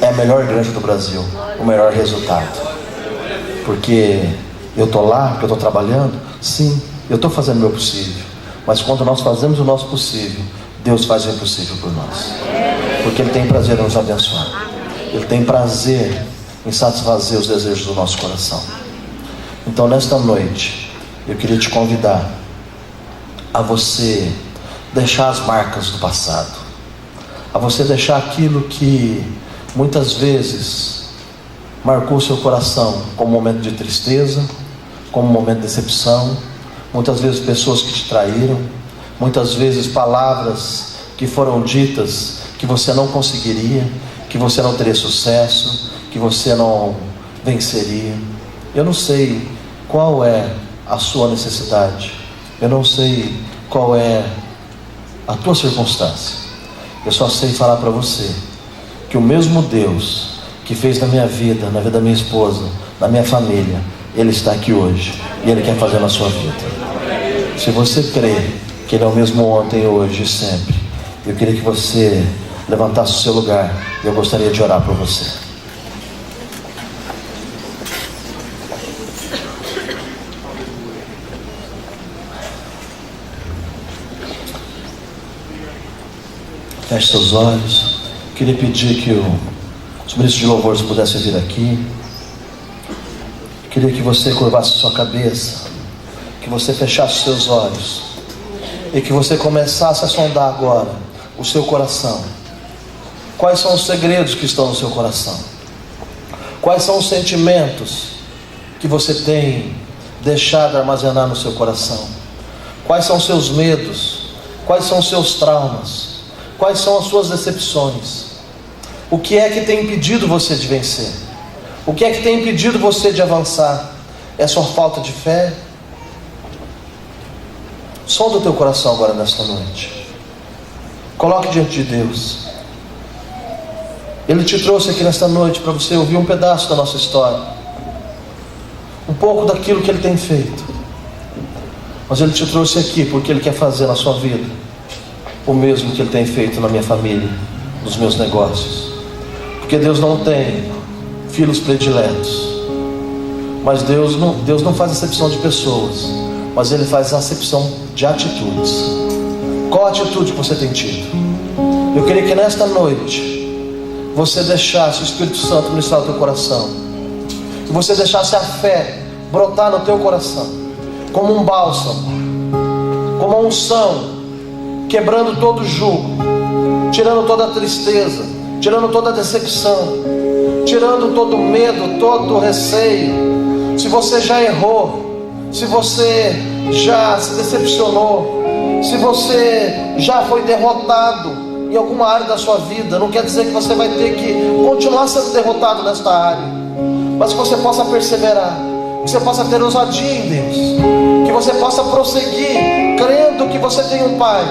É a melhor granja do Brasil, o melhor resultado. Porque eu estou lá, porque eu estou trabalhando, sim, eu estou fazendo o meu possível. Mas quando nós fazemos o nosso possível, Deus faz o impossível por nós. Porque Ele tem prazer em nos abençoar. Ele tem prazer em satisfazer os desejos do nosso coração. Então, nesta noite, eu queria te convidar a você deixar as marcas do passado, a você deixar aquilo que muitas vezes marcou o seu coração como um momento de tristeza, como um momento de decepção, muitas vezes pessoas que te traíram, muitas vezes palavras que foram ditas que você não conseguiria, que você não teria sucesso, que você não venceria. Eu não sei qual é a sua necessidade, eu não sei qual é a tua circunstância. Eu só sei falar para você que o mesmo Deus que fez na minha vida, na vida da minha esposa, na minha família, Ele está aqui hoje e Ele quer fazer na sua vida. Se você crê que Ele é o mesmo ontem, hoje e sempre, eu queria que você levantasse o seu lugar e eu gostaria de orar por você. Feche seus olhos. Queria pedir que os ministros de louvores pudessem vir aqui. Queria que você curvasse sua cabeça, que você fechasse seus olhos e que você começasse a sondar agora o seu coração. Quais são os segredos que estão no seu coração? Quais são os sentimentos que você tem deixado armazenar no seu coração? Quais são os seus medos? Quais são os seus traumas? Quais são as suas decepções? O que é que tem impedido você de vencer? O que é que tem impedido você de avançar? É sua falta de fé? Sonda o teu coração agora nesta noite. Coloque diante de Deus. Ele te trouxe aqui nesta noite para você ouvir um pedaço da nossa história, um pouco daquilo que Ele tem feito. Mas Ele te trouxe aqui porque Ele quer fazer na sua vida o mesmo que Ele tem feito na minha família, nos meus negócios. Porque Deus não tem filhos prediletos, mas Deus não faz acepção de pessoas, mas Ele faz acepção de atitudes. Qual atitude que você tem tido? Eu queria que nesta noite você deixasse o Espírito Santo ministrar o teu coração, que você deixasse a fé brotar no teu coração como um bálsamo, como uma unção, quebrando todo jugo, tirando toda a tristeza, tirando toda a decepção, tirando todo o medo, todo o receio. Se você já errou, se você já se decepcionou, se você já foi derrotado em alguma área da sua vida, não quer dizer que você vai ter que continuar sendo derrotado nesta área, mas que você possa perseverar, que você possa ter ousadia em Deus, que você possa prosseguir crendo que você tem um Pai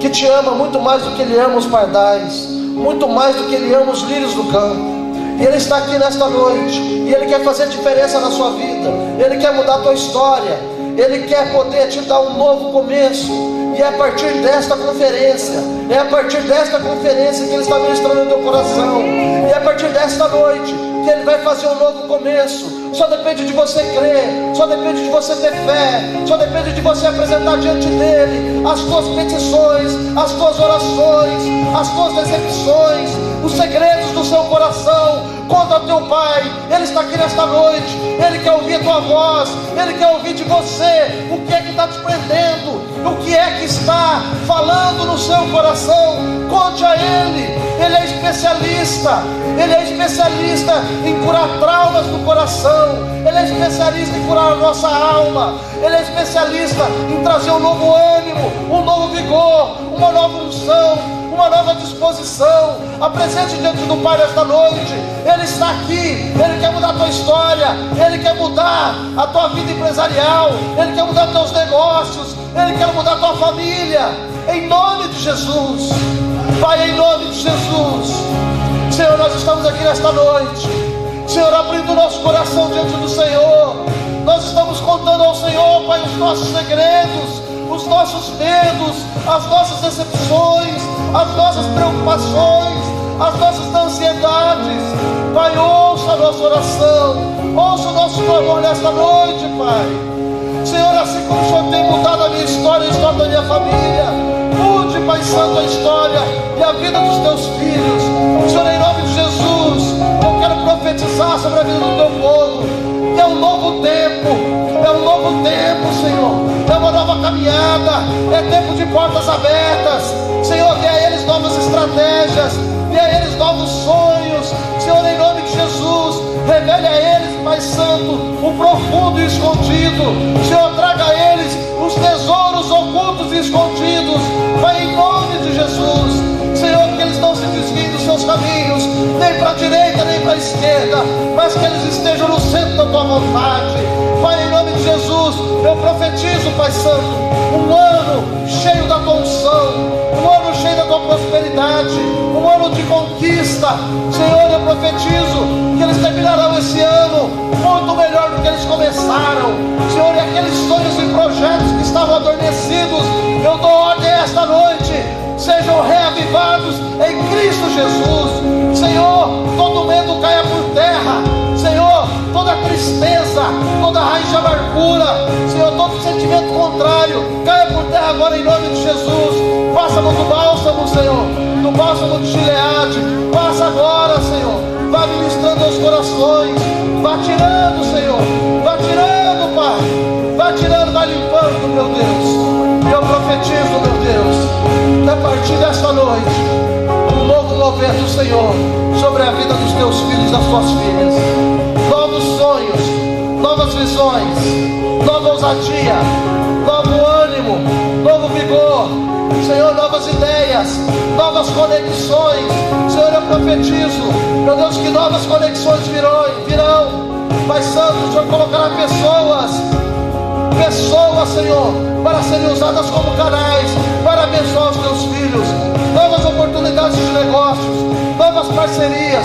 que te ama muito mais do que Ele ama os pardais, muito mais do que Ele ama os lírios do campo. E Ele está aqui nesta noite, e Ele quer fazer diferença na sua vida, Ele quer mudar a tua história, Ele quer poder te dar um novo começo. E é a partir desta conferência, que Ele está ministrando no teu coração, e é a partir desta noite que Ele vai fazer um novo começo. Só depende de você crer, só depende de você ter fé, só depende de você apresentar diante dEle as tuas petições, as tuas orações, as tuas decepções, os segredos do seu coração. Conta ao teu Pai. Ele está aqui nesta noite, Ele quer ouvir a tua voz, Ele quer ouvir de você o que é que está te prendendo, o que é que está falando no seu coração. Conte a Ele. Ele é especialista em curar traumas do coração, Ele é especialista em curar a nossa alma, Ele é especialista em trazer um novo ânimo, um novo vigor, uma nova unção, uma nova disposição. Apresente diante do Pai nesta noite. Ele está aqui, Ele quer mudar a tua história, Ele quer mudar a tua vida empresarial, Ele quer mudar teus negócios, Ele quer mudar a tua família, em nome de Jesus. Pai, em nome de Jesus, Senhor, nós estamos aqui nesta noite, Senhor, abrindo o nosso coração diante do Senhor. Nós estamos contando ao Senhor, Pai, os nossos segredos, os nossos medos, as nossas decepções, as nossas preocupações, as nossas ansiedades. Pai, ouça a nossa oração, ouça o nosso clamor nesta noite, Pai. Senhor, assim como o Senhor tem mudado a minha história, a história da minha família, mude, Pai Santo, a história e a vida dos teus filhos. Senhor, em nome de Jesus, eu quero profetizar sobre a vida do teu povo. É um novo tempo, Senhor. É uma nova caminhada, é tempo de portas abertas. Senhor, dê a eles novas estratégias, dê a eles novos sonhos. Senhor, em nome de Jesus, revele a eles, Pai Santo, o profundo e escondido. Senhor, traga a eles os tesouros ocultos e escondidos. Pai, em nome de Jesus, Senhor, que eles não se desviem dos seus caminhos, nem para a direita, nem para a esquerda, mas que eles estejam no centro da tua vontade. Pai, em nome de Jesus, eu profetizo, Pai Santo, um ano cheio da tua unção, um ano cheio da tua prosperidade, um ano de conquista. Senhor, eu profetizo que eles terminarão esse ano muito melhor do que eles começaram. Senhor, e aqueles sonhos e projetos que estavam adormecidos, eu dou ordem esta noite, sejam reavivados em Cristo Jesus. Senhor, todo medo caia por terra. Senhor, toda tristeza, toda raiz de amargura, Senhor, todo sentimento contrário, caia por terra agora em nome de Jesus. Passa do bálsamo, Senhor, do bálsamo de Gileade. Passa agora, Senhor. Vá ministrando aos corações. Vá tirando, Senhor. Vá tirando, Pai. Vá tirando, vai limpando, meu Deus. Eu profetizo, meu Deus, que a partir desta noite, um novo mover do Senhor sobre a vida dos teus filhos e das tuas filhas. Novos sonhos, novas visões, nova ousadia, novo ânimo, novo vigor. Senhor, novas ideias, novas conexões. Senhor, eu profetizo, meu Deus, que novas conexões virão. Pai Santo, o Senhor colocará pessoas, Senhor, para serem usadas como canais, para abençoar os teus filhos. Novas oportunidades de negócios, novas parcerias,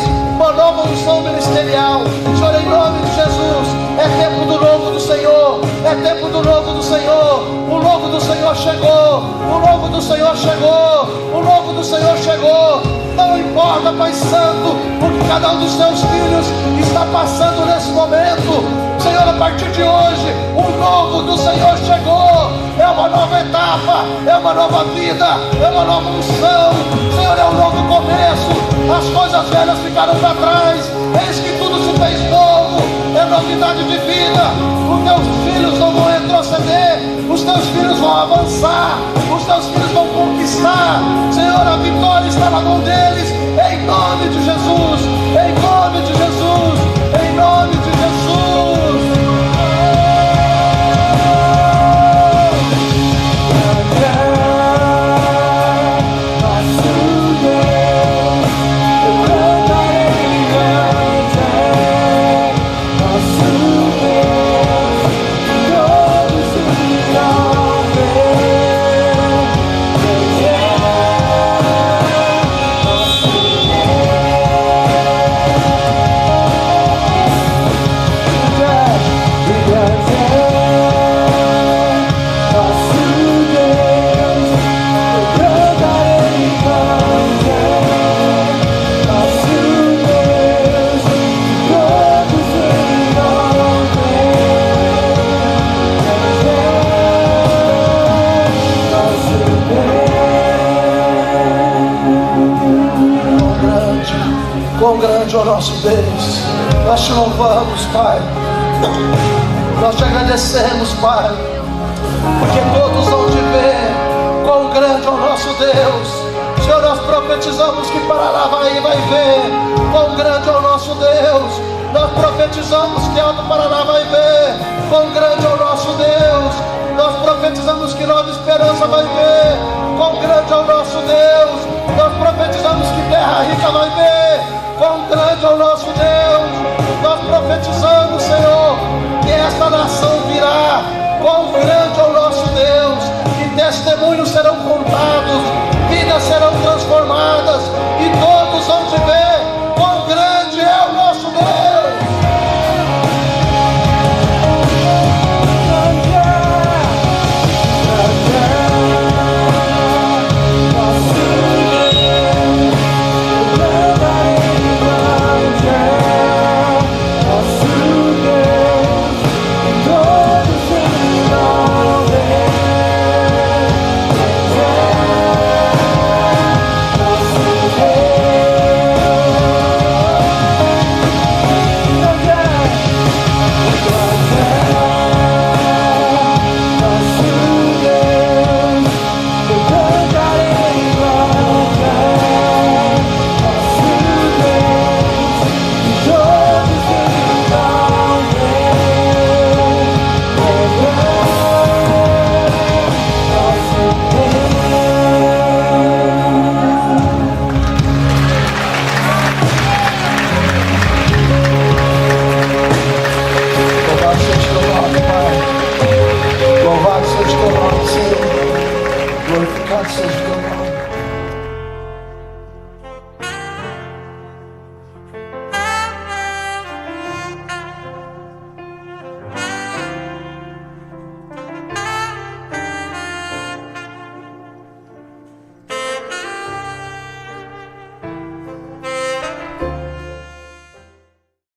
uma nova unção ministerial. Senhor, em nome de Jesus, é tempo do novo do Senhor, é tempo do novo do Senhor. O novo do Senhor chegou, o novo do Senhor chegou, o novo do Senhor chegou. Não importa, Pai Santo, o que cada um dos teus filhos está passando nesse momento. Senhor, a partir de hoje, o novo do Senhor chegou. É uma nova etapa, é uma nova vida, é uma nova unção. Senhor, é um novo começo. As coisas velhas ficaram para trás, eis que tudo se fez novo. É novidade de vida. Os teus filhos não vão retroceder, os teus filhos vão avançar, os teus filhos vão conquistar. Senhor, a vitória está na mão deles, em nome de Jesus, em nome de Jesus, em nome de Jesus. Quão grande é o nosso Deus. Nós te louvamos, Pai. Nós te agradecemos, Pai, porque todos vão te ver. Quão grande é o nosso Deus. Senhor, nós profetizamos que Paraná vai ver. Quão grande é o nosso Deus. Nós profetizamos que Alto Paraná vai ver. Quão grande é o nosso Deus. Nós profetizamos que Nova Esperança vai ver. Quão grande é o nosso Deus. Nós profetizamos que Terra Rica vai ver. Quão grande é o nosso Deus. Nós profetizamos, Senhor, que esta nação virá. Quão grande é o nosso Deus. Que testemunhos serão contados, vidas serão transformadas, e todos vão te ver. Quão grande é o nosso Deus. Glorificado seja